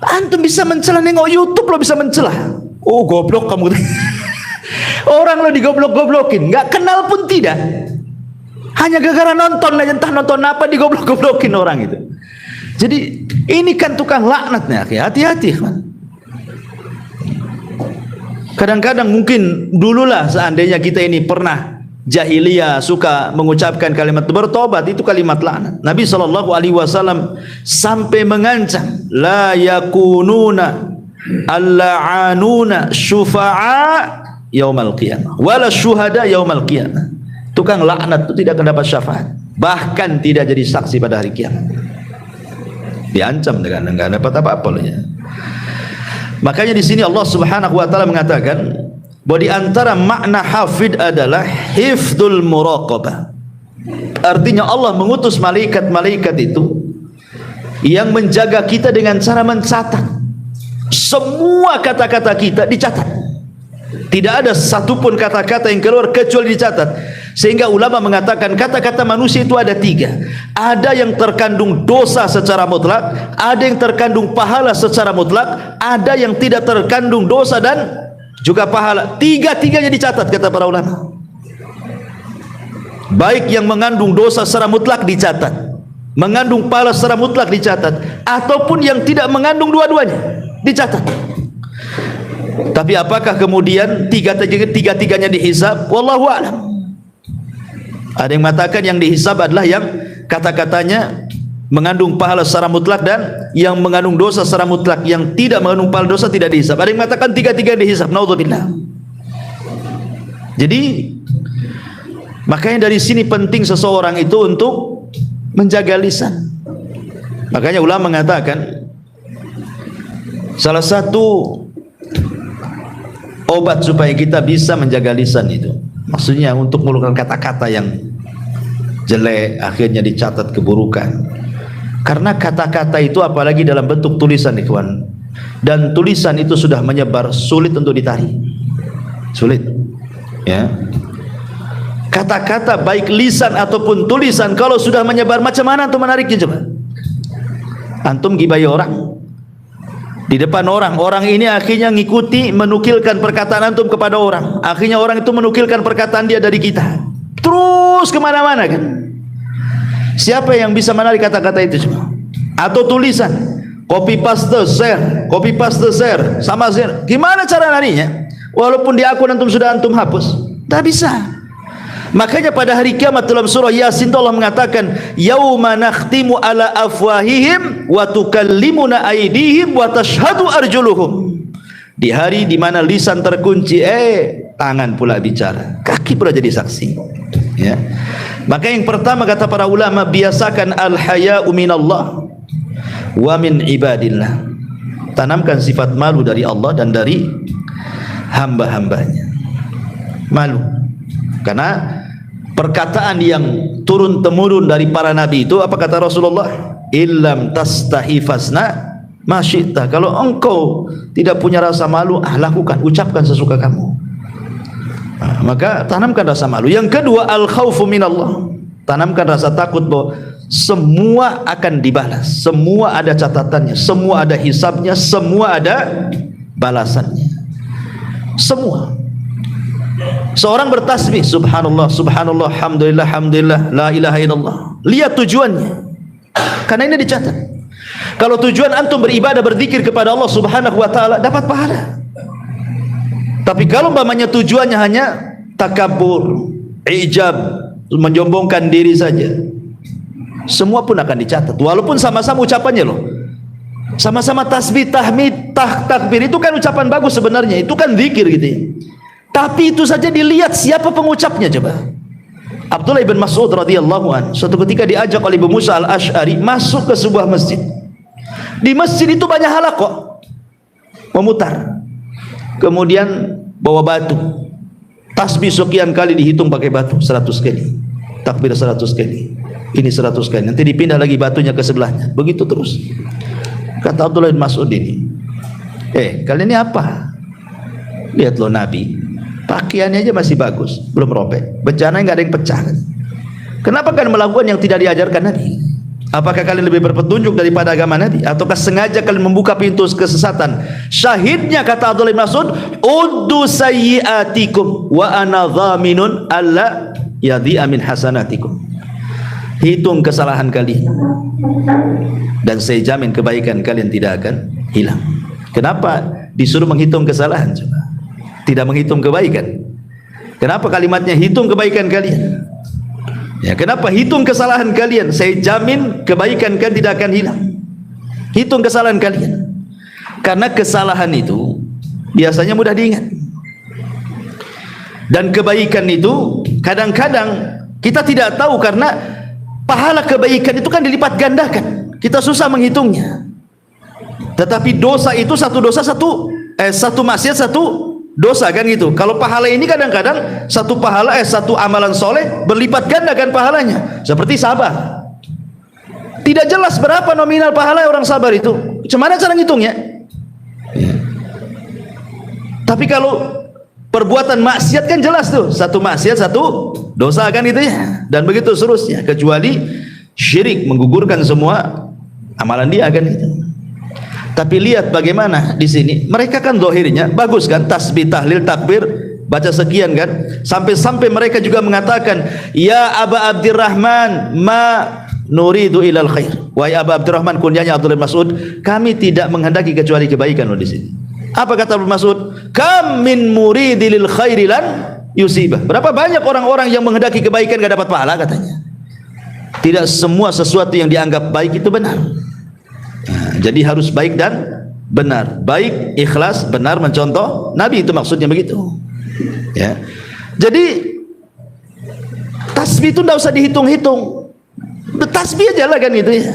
Antum bisa mencela, nengok YouTube lo bisa mencela. Oh goblok kamu. Orang lo digoblok-goblokin, nggak kenal pun tidak. Hanya gara-gara nonton aja, entah nonton apa digoblok-goblokin orang itu. Jadi ini kan tukang laknatnya, hati-hati kan. Kadang-kadang mungkin dululah seandainya kita ini pernah jahiliyah suka mengucapkan kalimat bertobat, itu kalimat laknat. Nabi SAW sampai mengancam, la yakununa al-la'anuna syufa'a yaumal qiyamah wala syuhada yaumal qiyamah. Tukang laknat itu tidak akan dapat syafaat, bahkan tidak jadi saksi pada hari kiamat. Diancam dengan enggak dapat apa-apa loh ya. Makanya di sini Allah Subhanahu wa taala mengatakan bahwa di antara makna hafid adalah hifdzul muraqabah. Artinya Allah mengutus malaikat-malaikat itu yang menjaga kita dengan cara mencatat. Semua kata-kata kita dicatat. Tidak ada satupun kata-kata yang keluar kecuali dicatat. Sehingga ulama mengatakan kata-kata manusia itu ada 3. Ada yang terkandung dosa secara mutlak, ada yang terkandung pahala secara mutlak, ada yang tidak terkandung dosa dan juga pahala. Tiga-tiganya dicatat kata para ulama. Baik yang mengandung dosa secara mutlak dicatat, mengandung pahala secara mutlak dicatat, ataupun yang tidak mengandung dua-duanya dicatat. Tapi apakah kemudian tiga-tiganya dihisab? Wallahu a'lam. Ada yang mengatakan yang dihisab adalah yang kata-katanya mengandung pahala secara mutlak dan yang mengandung dosa secara mutlak. Yang tidak mengandung pahala dosa tidak dihisab. Ada yang mengatakan tiga-tiga dihisab. Naudzubillah. Jadi makanya dari sini penting seseorang itu untuk menjaga lisan. Makanya ulama mengatakan salah satu obat supaya kita bisa menjaga lisan itu, maksudnya untuk mengeluarkan kata-kata yang jelek, akhirnya dicatat keburukan. Karena kata-kata itu apalagi dalam bentuk tulisan, ikhwan, dan tulisan itu sudah menyebar, sulit untuk ditarik, sulit ya. Kata-kata baik lisan ataupun tulisan kalau sudah menyebar, macam mana antum menariknya coba? Antum gibai orang di depan orang, orang ini akhirnya ngikuti, menukilkan perkataan antum kepada orang, akhirnya orang itu menukilkan perkataan dia dari kita, terus kemana-mana kan. Siapa yang bisa menarik kata-kata itu semua? Atau tulisan, copy paste share, copy paste share, sama share. Gimana cara narinya? Walaupun di akun antum sudah antum hapus, tak bisa. Makanya pada hari kiamat dalam surah Yasin Allah mengatakan, yauma nakhtimu ala afwahihim wa tukallimuna aydihim wa tashhadu arjuluhum. Di hari di mana lisan terkunci, tangan pula bicara, kaki pula jadi saksi ya. Maka yang pertama kata para ulama, biasakan al-haya'u minallah wa min ibadillah. Tanamkan sifat malu dari Allah dan dari hamba-hambanya. Malu. Karena perkataan yang turun temurun dari para nabi itu, apa kata Rasulullah? Illam tastahi fasna ma syi'ta. Kalau engkau tidak punya rasa malu, lakukan, ucapkan sesuka kamu. Maka tanamkan rasa malu. Yang kedua, al khaufu minallah. Tanamkan rasa takut bahwa semua akan dibalas, semua ada catatannya, semua ada hisabnya, semua ada balasannya. Semua. Seorang bertasbih subhanallah, subhanallah, alhamdulillah, alhamdulillah, la ilaha illallah. Lihat tujuannya, karena ini dicatat. Kalau tujuan antum beribadah, berzikir kepada Allah Subhanahu wa taala, dapat pahala. Tapi kalau umpamanya tujuannya hanya takabur, ijab, menyombongkan diri saja, semua pun akan dicatat. Walaupun sama-sama ucapannya loh, sama-sama tasbih, tahmid, takbir, itu kan ucapan bagus sebenarnya, itu kan zikir gitu ya. Tapi itu saja dilihat siapa pengucapnya coba. Abdullah bin Mas'ud radhiyallahu an suatu ketika diajak oleh Abu Musa al-Asy'ari masuk ke sebuah masjid. Di masjid itu banyak halaqah memutar. Kemudian bawa batu. Tasbih sekian kali dihitung pakai batu 100 kali. Takbir 100 kali. Ini 100 kali. Nanti dipindah lagi batunya ke sebelahnya. Begitu terus. Kata Abdullah bin Mas'ud ini, kalian ini apa? Lihat loh Nabi, pakaiannya aja masih bagus, belum robek. Bencana nggak ada yang pecah. Kenapa kalian melakukan yang tidak diajarkan Nabi? Apakah kalian lebih berpetunjuk daripada agama Nabi? Ataukah sengaja kalian membuka pintu kesesatan? Syahidnya kata Abdullah bin Mas'ud, uddu sayyiatikum wa ana dhaminun alla yadhi'a min hasanatikum. Hitung kesalahan kalian dan saya jamin kebaikan kalian tidak akan hilang. Kenapa disuruh menghitung kesalahan? Coba. Tidak menghitung kebaikan. Kenapa kalimatnya hitung kebaikan kalian? Ya, kenapa hitung kesalahan kalian? Saya jamin kebaikan kalian tidak akan hilang. Hitung kesalahan kalian. Karena kesalahan itu biasanya mudah diingat. Dan kebaikan itu kadang-kadang kita tidak tahu karena pahala kebaikan itu kan dilipat gandakan. Kita susah menghitungnya. Tetapi dosa itu satu dosa satu maksiat satu dosa kan gitu. Kalau pahala ini kadang-kadang satu pahala satu amalan soleh berlipat gandakan pahalanya. Seperti sabar. Tidak jelas berapa nominal pahala orang sabar itu. Gimana cara ngitungnya? Ya. Tapi kalau perbuatan maksiat kan jelas tuh, satu maksiat satu dosa kan itu ya, dan begitu seterusnya, kecuali syirik menggugurkan semua amalan dia kan itu. Tapi lihat bagaimana di sini, mereka kan zahirnya bagus kan, tasbih, tahlil, takbir, baca sekian kan, sampai-sampai mereka juga mengatakan, ya Aba Abdurrahman, ma nuridu ilal khair. Wahai Aba Abdurrahman, kunyanya Abdullah bin Mas'ud, kami tidak menghendaki kecuali kebaikan loh di sini. Apa kata Ibnu Mas'ud? Kam min muridil khairi lan yusibah. Berapa banyak orang-orang yang menghendaki kebaikan enggak dapat pahala katanya. Tidak semua sesuatu yang dianggap baik itu benar. Nah, jadi harus baik dan benar. Baik, ikhlas, benar, mencontoh Nabi, itu maksudnya begitu. Ya. Jadi tasbih itu enggak usah dihitung-hitung. Tasbih aja lah kan itu ya.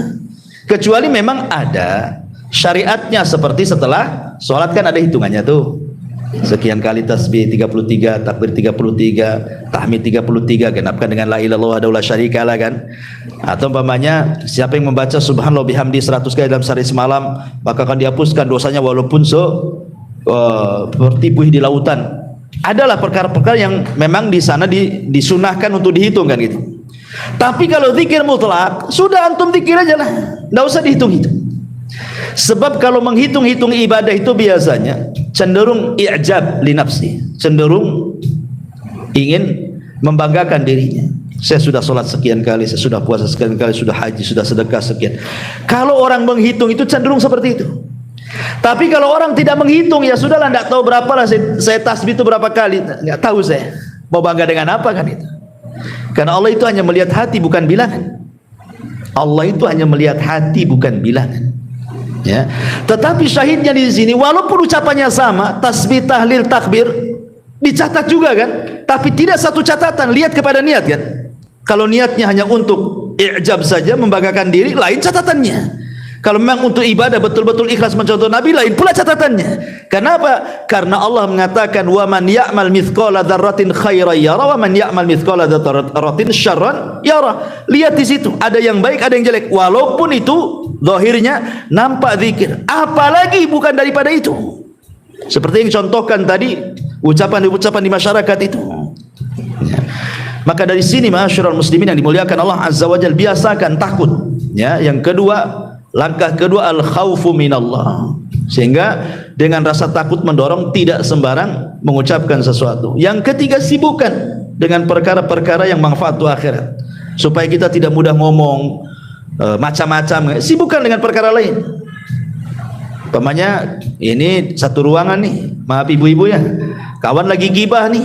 Kecuali memang ada syariatnya, seperti setelah sholat kan ada hitungannya tuh, sekian kali tasbih 33, takbir 33, tahmid 33, genapkan dengan la ilaha illallah wahdahu la syarikalah kan. Atau umpamanya siapa yang membaca subhanallah bihamdi 100 kali dalam sehari semalam, maka akan dihapuskan dosanya walaupun seperti buih di lautan. Adalah perkara-perkara yang memang di sana disunahkan untuk dihitung kan gitu. Tapi kalau zikir mutlak, sudah antum zikir aja lah, enggak usah dihitung-hitung. Sebab kalau menghitung-hitung ibadah itu biasanya cenderung i'jab li nafsi, cenderung ingin membanggakan dirinya. Saya sudah sholat sekian kali, saya sudah puasa sekian kali, sudah haji, sudah sedekah sekian. Kalau orang menghitung itu cenderung seperti itu. Tapi kalau orang tidak menghitung, ya sudahlah, tidak tahu berapa lah saya tasbih itu berapa kali, nggak tahu saya mau bangga dengan apa kan itu. Karena Allah itu hanya melihat hati bukan bilangan. Allah itu hanya melihat hati bukan bilangan. Ya. Tetapi syahidnya di sini, walaupun ucapannya sama, tasbih, tahlil, takbir, dicatat juga kan, tapi tidak satu catatan. Lihat kepada niat kan. Kalau niatnya hanya untuk i'jab saja, membanggakan diri, lain catatannya. Kalau memang untuk ibadah betul-betul ikhlas mencontoh Nabi, lain pula catatannya. Kenapa? Karena Allah mengatakan, wa man ya'mal mithqala dzarratin khairan yara wa man ya'mal mithqala dzarratin syarran yara. Lihat di situ, ada yang baik, ada yang jelek. Walaupun itu zahirnya nampak zikir, apalagi bukan daripada itu. Seperti yang contohkan tadi, ucapan-ucapan di masyarakat itu. Ya. Maka dari sini ma'asyiral muslimin yang dimuliakan Allah Azza wa Jalla, biasakan takut. Ya, yang kedua, langkah kedua al-khaufu minallah. Sehingga dengan rasa takut mendorong tidak sembarang mengucapkan sesuatu. Yang ketiga, sibukkan dengan perkara-perkara yang manfaat untuk akhirat. Supaya kita tidak mudah ngomong macam-macam. Sibukkan dengan perkara lain. Umpamanya ini satu ruangan nih, maaf ibu-ibu ya, kawan lagi gibah nih,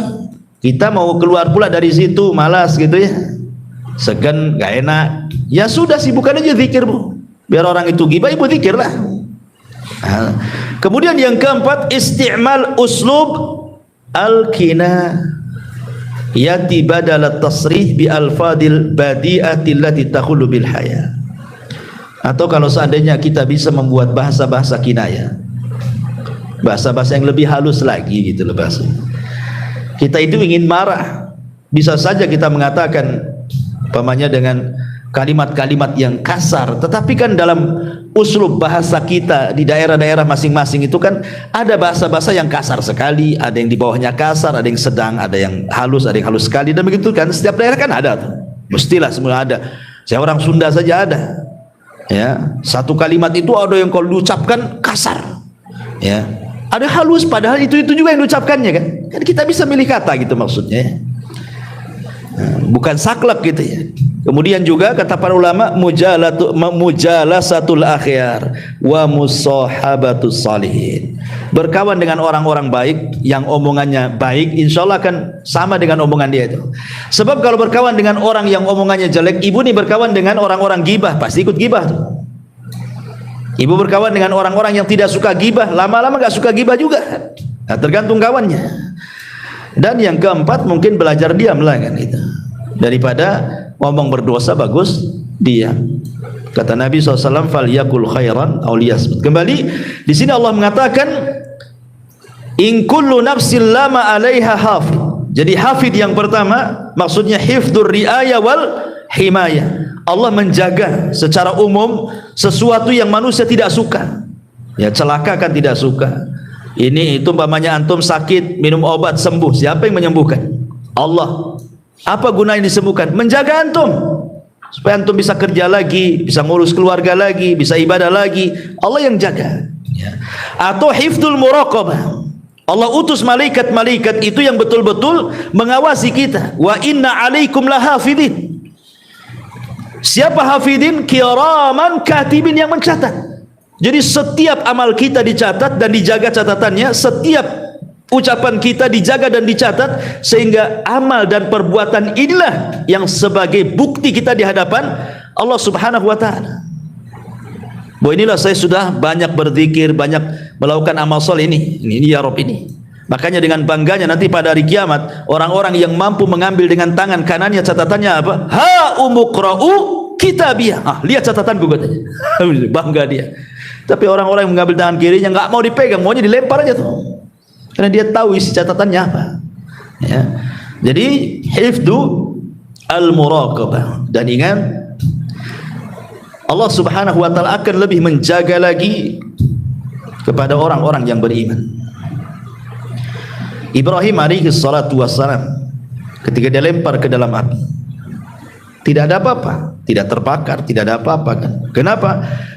kita mau keluar pula dari situ, malas gitu ya, segan, gak enak. Ya sudah, sibukkan aja zikir bu. Biar orang itu gibah, ibu zikir lah. Nah, kemudian yang keempat, isti'mal uslub al-kina. yati badal tasrih bi alfadil badi'ati allati takhulu bil haya. Atau kalau seandainya kita bisa membuat bahasa-bahasa kinayah, bahasa-bahasa yang lebih halus lagi gitu loh bahasa. Kita itu ingin marah, bisa saja kita mengatakan umpamanya dengan kalimat-kalimat yang kasar, tetapi kan dalam uslub bahasa kita di daerah-daerah masing-masing itu kan ada bahasa-bahasa yang kasar sekali, ada yang di bawahnya kasar, ada yang sedang, ada yang halus sekali, dan begitu kan setiap daerah kan ada tuh. Mestilah semua ada. Saya orang Sunda saja ada. Ya, satu kalimat itu ada yang kalau diucapkan kasar. Ya. Ada halus padahal itu juga yang diucapkannya kan. Kan kita bisa milih kata gitu maksudnya. Bukan saklek gitu ya. Kemudian juga kata para ulama mujalasatul akhyar wa musahabatus salihin. Berkawan dengan orang-orang baik yang omongannya baik, insyaallah akan sama dengan omongan dia itu. Sebab kalau berkawan dengan orang yang omongannya jelek, ibu nih berkawan dengan orang-orang gibah, pasti ikut gibah tuh. Ibu berkawan dengan orang-orang yang tidak suka gibah, lama-lama gak suka gibah juga. Nah, tergantung kawannya. Dan yang keempat mungkin belajar diam lah kan itu. Daripada ngomong berdosa bagus diam. Kata Nabi SAW, "Falyakul khairan aw liyasmut." Kembali di sini Allah mengatakan, "In kullu nafsin lama 'alaiha hafid." Jadi hafid yang pertama maksudnya hifdzur riayah wal himayah. Allah menjaga secara umum sesuatu yang manusia tidak suka. Ya, celaka kan tidak suka. Ini itu umpamanya antum sakit, minum obat sembuh. Siapa yang menyembuhkan? Allah. Apa gunanya disembuhkan? Menjaga antum supaya antum bisa kerja lagi, bisa ngurus keluarga lagi, bisa ibadah lagi. Allah yang jaga. Ya. Atau hifdzul muraqabah. Allah utus malaikat-malaikat itu yang betul-betul mengawasi kita. Wa inna 'alaikum lahafidin. Siapa hafidin? Kiraman katibin, yang mencatat. Jadi setiap amal kita dicatat dan dijaga catatannya, setiap ucapan kita dijaga dan dicatat, sehingga amal dan perbuatan inilah yang sebagai bukti kita di hadapan Allah Subhanahu wa taala. Bahwa inilah saya sudah banyak berzikir, banyak melakukan amal soleh ini ya Rabb ini. Makanya dengan bangganya nanti pada hari kiamat, orang-orang yang mampu mengambil dengan tangan kanannya catatannya apa? Ha umuqra'u kitabiyah. Ah, lihat catatanku katanya. Bangga dia. Tapi orang-orang yang mengambil tangan kirinya nggak mau dipegang, maunya dilempar aja tuh. Karena dia tahu isi catatannya apa. Ya. Jadi hifdzu al-muraqabah, dan ingat Allah Subhanahu wa taala akan lebih menjaga lagi kepada orang-orang yang beriman. Ibrahim alaihi salatu wassalam ketika dia lempar ke dalam api, tidak ada apa-apa, tidak terbakar, tidak ada apa-apa kan. Kenapa?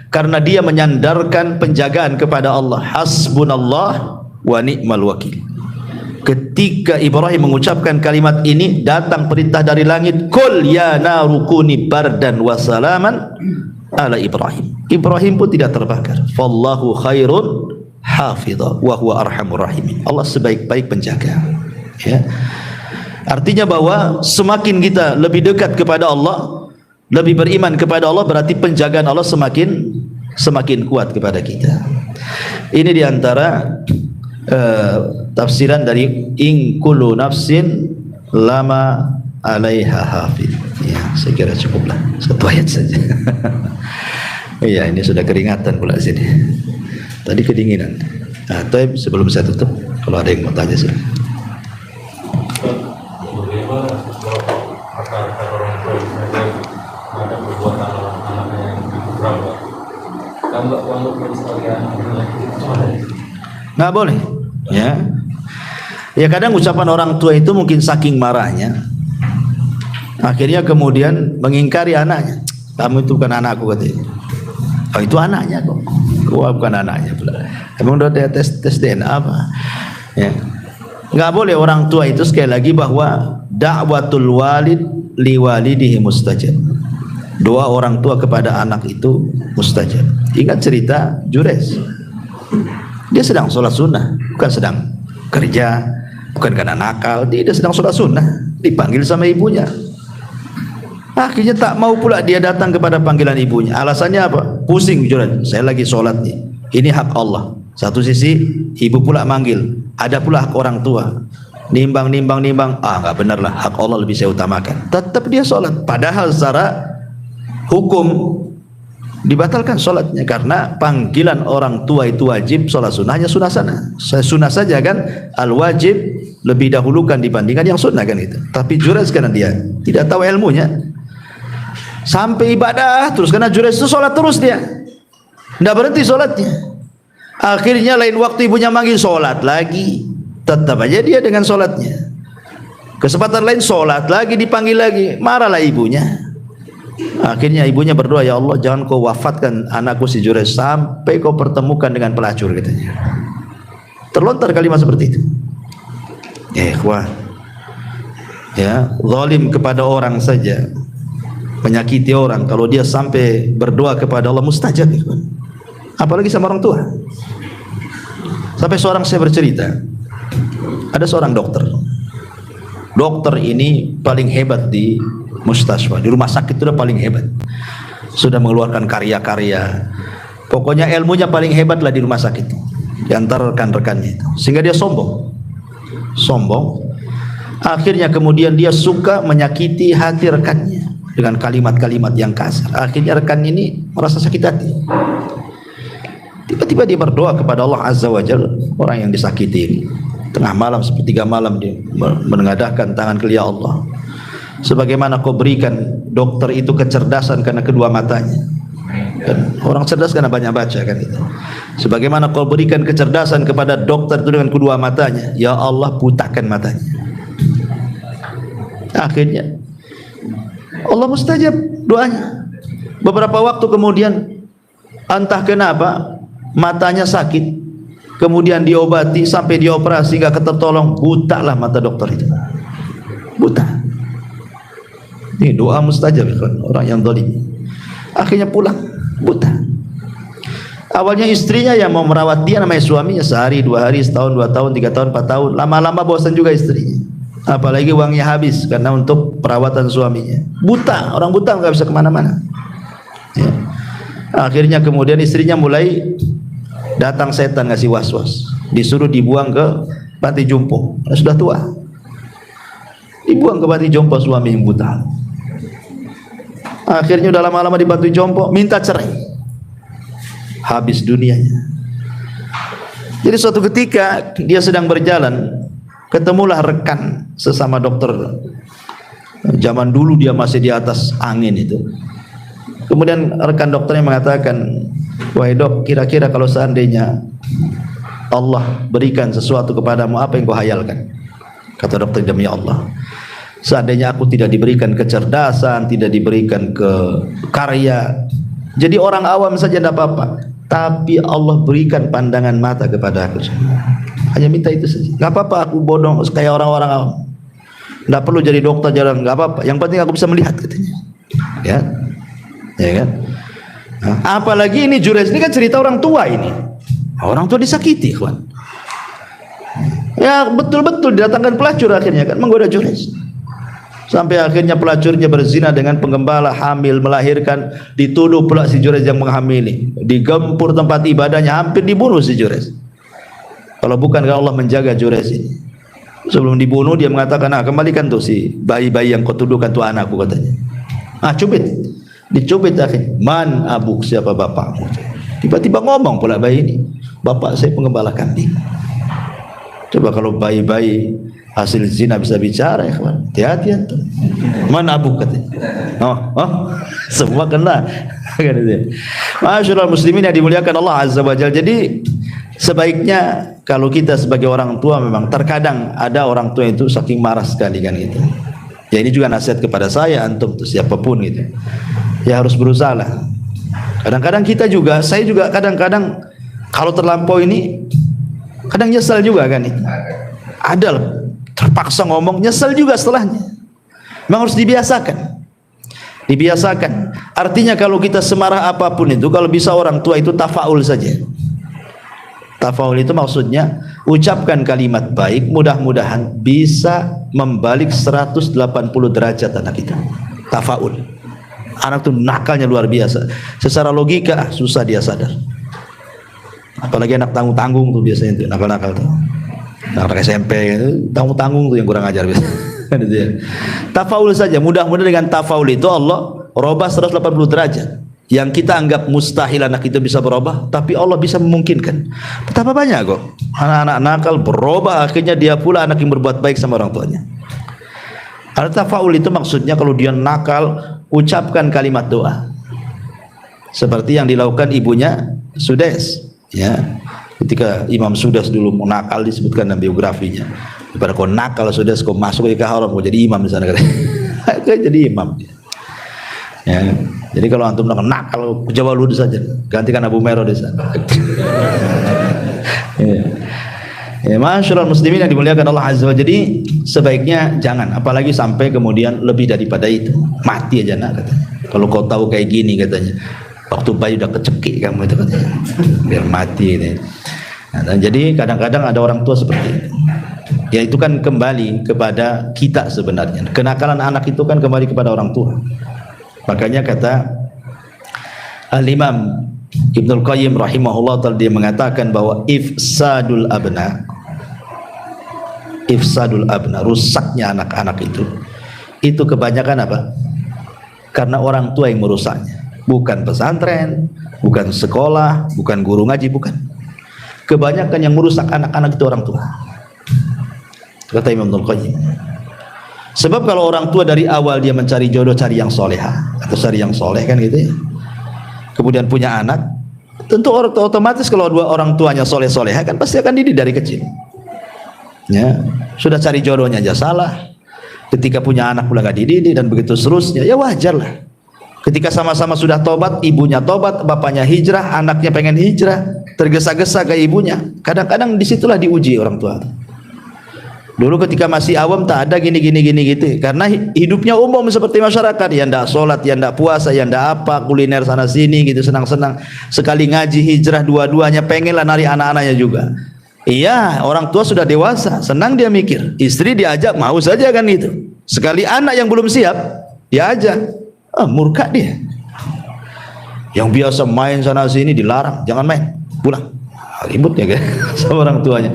Karena dia menyandarkan penjagaan kepada Allah. Hasbunallah wa ni'mal wakil. Ketika Ibrahim mengucapkan kalimat ini, datang perintah dari langit, "Qul ya naru kuni bardan wa salaman ala Ibrahim." Ibrahim pun tidak terbakar. Fallahu khairun hafidha wa huwa arhamur rahimin. Allah sebaik-baik penjaga. Ya. Artinya bahwa semakin kita lebih dekat kepada Allah, lebih beriman kepada Allah, berarti penjagaan Allah semakin kuat kepada kita. Ini diantara tafsiran dari in kullu nafsin lama 'alaiha hafid. Ya, saya kira cukuplah satu ayat saja. Iya, ini sudah keringatan pula sini. Tadi kedinginan. Nah, tapi sebelum saya tutup, kalau ada yang mau tanya sih. Bagaimana kata orang tua misalnya ada perbuatan anak-anak yang beberapa, kalau misalnya nggak boleh. Ya. Ya kadang ucapan orang tua itu mungkin saking marahnya, akhirnya kemudian mengingkari anaknya. Kamu itu bukan anakku katanya. Oh, itu anaknya kok. Gua bukan anaknya pula. Emang udah tes DNA apa? Ya. Enggak boleh orang tua itu, sekali lagi, bahwa da'watul walid liwalidihi mustajab. Doa orang tua kepada anak itu mustajab. Ingat cerita Jures. Dia sedang sholat sunnah, bukan sedang kerja, bukan karena nakal. Dia sedang sholat sunnah, dipanggil sama ibunya. Akhirnya tak mau pula dia datang kepada panggilan ibunya. Alasannya apa? Pusing, Jures. Saya lagi sholat nih. Ini hak Allah. Satu sisi ibu pula manggil, ada pula hak orang tua. nimbang, nggak benar lah, hak Allah lebih saya utamakan. Tetap dia sholat, padahal secara hukum dibatalkan sholatnya karena panggilan orang tua itu wajib, sholat sunnahnya sunnah sana. Sunnah saja kan, al wajib lebih dahulukan dibandingkan yang sunnah kan itu. Tapi jurais karena dia tidak tahu ilmunya, sampai ibadah terus karena jurais itu sholat terus dia, tidak berhenti sholatnya. Akhirnya lain waktu ibunya manggil sholat lagi, tetap aja dia dengan sholatnya. Kesempatan lain sholat lagi, dipanggil lagi, marahlah ibunya. Akhirnya ibunya berdoa, ya Allah jangan kau wafatkan anakku si Jurais sampai kau pertemukan dengan pelacur, katanya. Terlontar kalimat seperti itu. Ikhwan, ya, zalim kepada orang saja, menyakiti orang, kalau dia sampai berdoa kepada Allah mustajab, ikhwan. Apalagi sama orang tua. Sampai seorang saya bercerita, ada seorang dokter. Dokter ini paling hebat di mustaswa, di rumah sakit itu udah paling hebat. Sudah mengeluarkan karya-karya. Pokoknya ilmunya paling hebat lah di rumah sakit di antara rekan-rekannya itu. Sehingga dia sombong. Akhirnya kemudian dia suka menyakiti hati rekannya dengan kalimat-kalimat yang kasar. Akhirnya rekan ini merasa sakit hati. Tiba-tiba dia berdoa kepada Allah Azza wa Jalla, orang yang disakiti ini. Tengah malam, sepertiga malam dia menengadahkan tangan ke ya Allah, sebagaimana kau berikan dokter itu kecerdasan karena kedua matanya. Kan orang cerdas karena banyak baca kan itu. Sebagaimana kau berikan kecerdasan kepada dokter itu dengan kedua matanya, ya Allah butakan matanya. Akhirnya Allah mustajab doanya. Beberapa waktu kemudian entah kenapa matanya sakit, kemudian diobati sampai dioperasi nggak tertolong, buta lah mata dokter itu, buta. Ini doa mustajab kan, orang yang zalim. Akhirnya pulang buta. Awalnya istrinya yang mau merawat dia, namanya suaminya, sehari, 2 hari, setahun, 2 tahun, 3 tahun, 4 tahun. Lama-lama bosan juga istrinya. Apalagi uangnya habis karena untuk perawatan suaminya. Buta, orang buta nggak bisa kemana-mana. Ya. Akhirnya kemudian istrinya mulai datang setan ngasih was-was, disuruh dibuang ke panti jompo. Sudah tua, dibuang ke panti jompo suami yang buta. Akhirnya udah lama-lama di panti jompo, minta cerai, habis dunianya. Jadi suatu ketika dia sedang berjalan, ketemulah rekan sesama dokter. Zaman dulu dia masih di atas angin itu. Kemudian rekan dokternya mengatakan, wahai dok, kira-kira kalau seandainya Allah berikan sesuatu kepadamu, apa yang kau hayalkan? Kata dokter, demi Allah, seandainya aku tidak diberikan kecerdasan, tidak diberikan ke karya, jadi orang awam saja tidak apa-apa, tapi Allah berikan pandangan mata kepada aku, hanya minta itu saja. Gak apa-apa aku bodoh kayak orang-orang awam, tidak perlu jadi dokter, jarang, gak apa-apa, yang penting aku bisa melihat, katanya. Ya kan? Nah, apalagi ini Jurais ini kan cerita orang tua ini. Orang tua disakiti, kawan. Ya betul-betul didatangkan pelacur akhirnya kan menggoda Jurais. Sampai akhirnya pelacurnya berzina dengan penggembala, hamil, melahirkan, dituduh pula si Jurais yang menghamili. Digempur tempat ibadahnya, hampir dibunuh si Jurais. Kalau bukan kalau Allah menjaga Jurais ini. Sebelum dibunuh dia mengatakan, kembalikan tuh si bayi-bayi yang kau tuduhkan tuh anakku, katanya. Cubit. Dicubit akhirnya, man abuk, siapa bapakmu? Tiba-tiba ngomong pula bayi ini, bapak saya penggembala kambing. Coba kalau bayi-bayi hasil zina bisa bicara, ya kawan, hati-hati antum. Man abuk, katanya. Semua kena. Masyaallah muslimin yang dimuliakan Allah Azza wa Jalla. Jadi sebaiknya kalau kita sebagai orang tua, memang terkadang ada orang tua itu saking marah sekali kan gitu. Ya ini juga nasihat kepada saya, antum tuh siapapun gitu. Ya harus berusaha lah. Kadang-kadang kita juga, saya juga kadang-kadang kalau terlampau ini kadang nyesal juga kan itu. Ada terpaksa ngomong, nyesal juga setelahnya. Memang harus dibiasakan. Artinya kalau kita semarah apapun itu, kalau bisa orang tua itu tafaul saja. Tafaul itu maksudnya ucapkan kalimat baik, mudah-mudahan bisa membalik 180 derajat anak kita. Tafaul. Anak tuh nakalnya luar biasa. Secara logika susah dia sadar. Apalagi anak tanggung-tanggung tuh biasanya tuh nakal-nakal tuh. Anak SMP itu tanggung-tanggung tuh yang kurang ajar biasa. Gitu ya. Tafaul saja, mudah-mudahan dengan tafaul itu Allah robah 180 derajat. Yang kita anggap mustahil anak itu bisa berubah, tapi Allah bisa memungkinkan. Betapa banyak kok anak-anak nakal berubah, akhirnya dia pula anak yang berbuat baik sama orang tuanya. Al-tafaul itu maksudnya kalau dia nakal, ucapkan kalimat doa. Seperti yang dilakukan ibunya Sudes, ya. Ketika Imam Sudes dulu mau nakal, disebutkan dalam biografinya. Daripada kau nakal Sudes, kau masuk ke haram, kau jadi imam di sana. Kau jadi imam. Ya. Jadi kalau antum nakal, coba lu saja, gantikan Abu Mero di sana. Ya, masyaallah muslimin yang dimuliakan Allah Azza wa Jalla. Jadi sebaiknya jangan, apalagi sampai kemudian lebih daripada itu, mati aja nak katanya. Kalau kau tahu kayak gini katanya, waktu bayi udah kecekik kamu itu katanya, biar mati gitu. Nah, jadi kadang-kadang ada orang tua seperti itu. Ya itu kan kembali kepada kita sebenarnya. Kenakalan anak itu kan kembali kepada orang tua. Makanya kata Al-Imam Ibnul Qayyim rahimahullah ta'ala, dia mengatakan bahwa ifsadul abna, rusaknya anak-anak itu kebanyakan apa? Karena orang tua yang merusaknya, bukan pesantren, bukan sekolah, bukan guru ngaji, bukan. Kebanyakan yang merusak anak-anak itu orang tua, kata Imam Ibnul Qayyim. Sebab kalau orang tua dari awal dia mencari jodoh, cari yang soleha atau cari yang soleh kan gitu ya, kemudian punya anak, tentu otomatis kalau dua orang tuanya soleh-soleha kan pasti akan dididik dari kecil. Ya, sudah cari jodohnya aja salah, ketika punya anak pula nggak dididik dan begitu seterusnya, ya wajar lah. Ketika sama-sama sudah tobat, ibunya tobat, bapaknya hijrah, anaknya pengen hijrah, tergesa-gesa ke ibunya. Kadang-kadang disitulah diuji orang tua. Dulu ketika masih awam tak ada gini gitu, karena hidupnya umum seperti masyarakat, yang ndak sholat, yang ndak puasa, yang ndak apa, kuliner sana sini gitu, senang-senang. Sekali ngaji hijrah dua-duanya pengenlah nari anak-anaknya juga. Iya, orang tua sudah dewasa, senang dia mikir, istri diajak mau saja kan gitu. Sekali anak yang belum siap diajak, murka dia. Yang biasa main sana sini dilarang, jangan main, pulang. Ribut ya kan sama orang tuanya.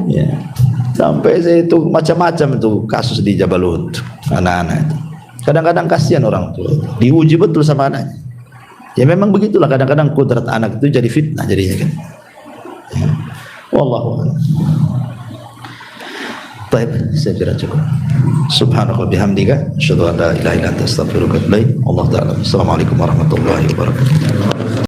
Ya. Sampai itu macam-macam itu kasus di Jabal Uhud, anak-anak itu. Kadang-kadang kasihan orang tua itu, diuji betul sama anaknya. Ya memang begitulah, kadang-kadang kudrat anak itu jadi fitnah jadinya kan. Ya. Wallahu a'lam. Baik, saya kira cukup. Subhanallah bihamdika, asyhadu an la ilaha illa anta astaghfiruka wa atubu ilaik. Allah taala. Assalamualaikum warahmatullahi wabarakatuh.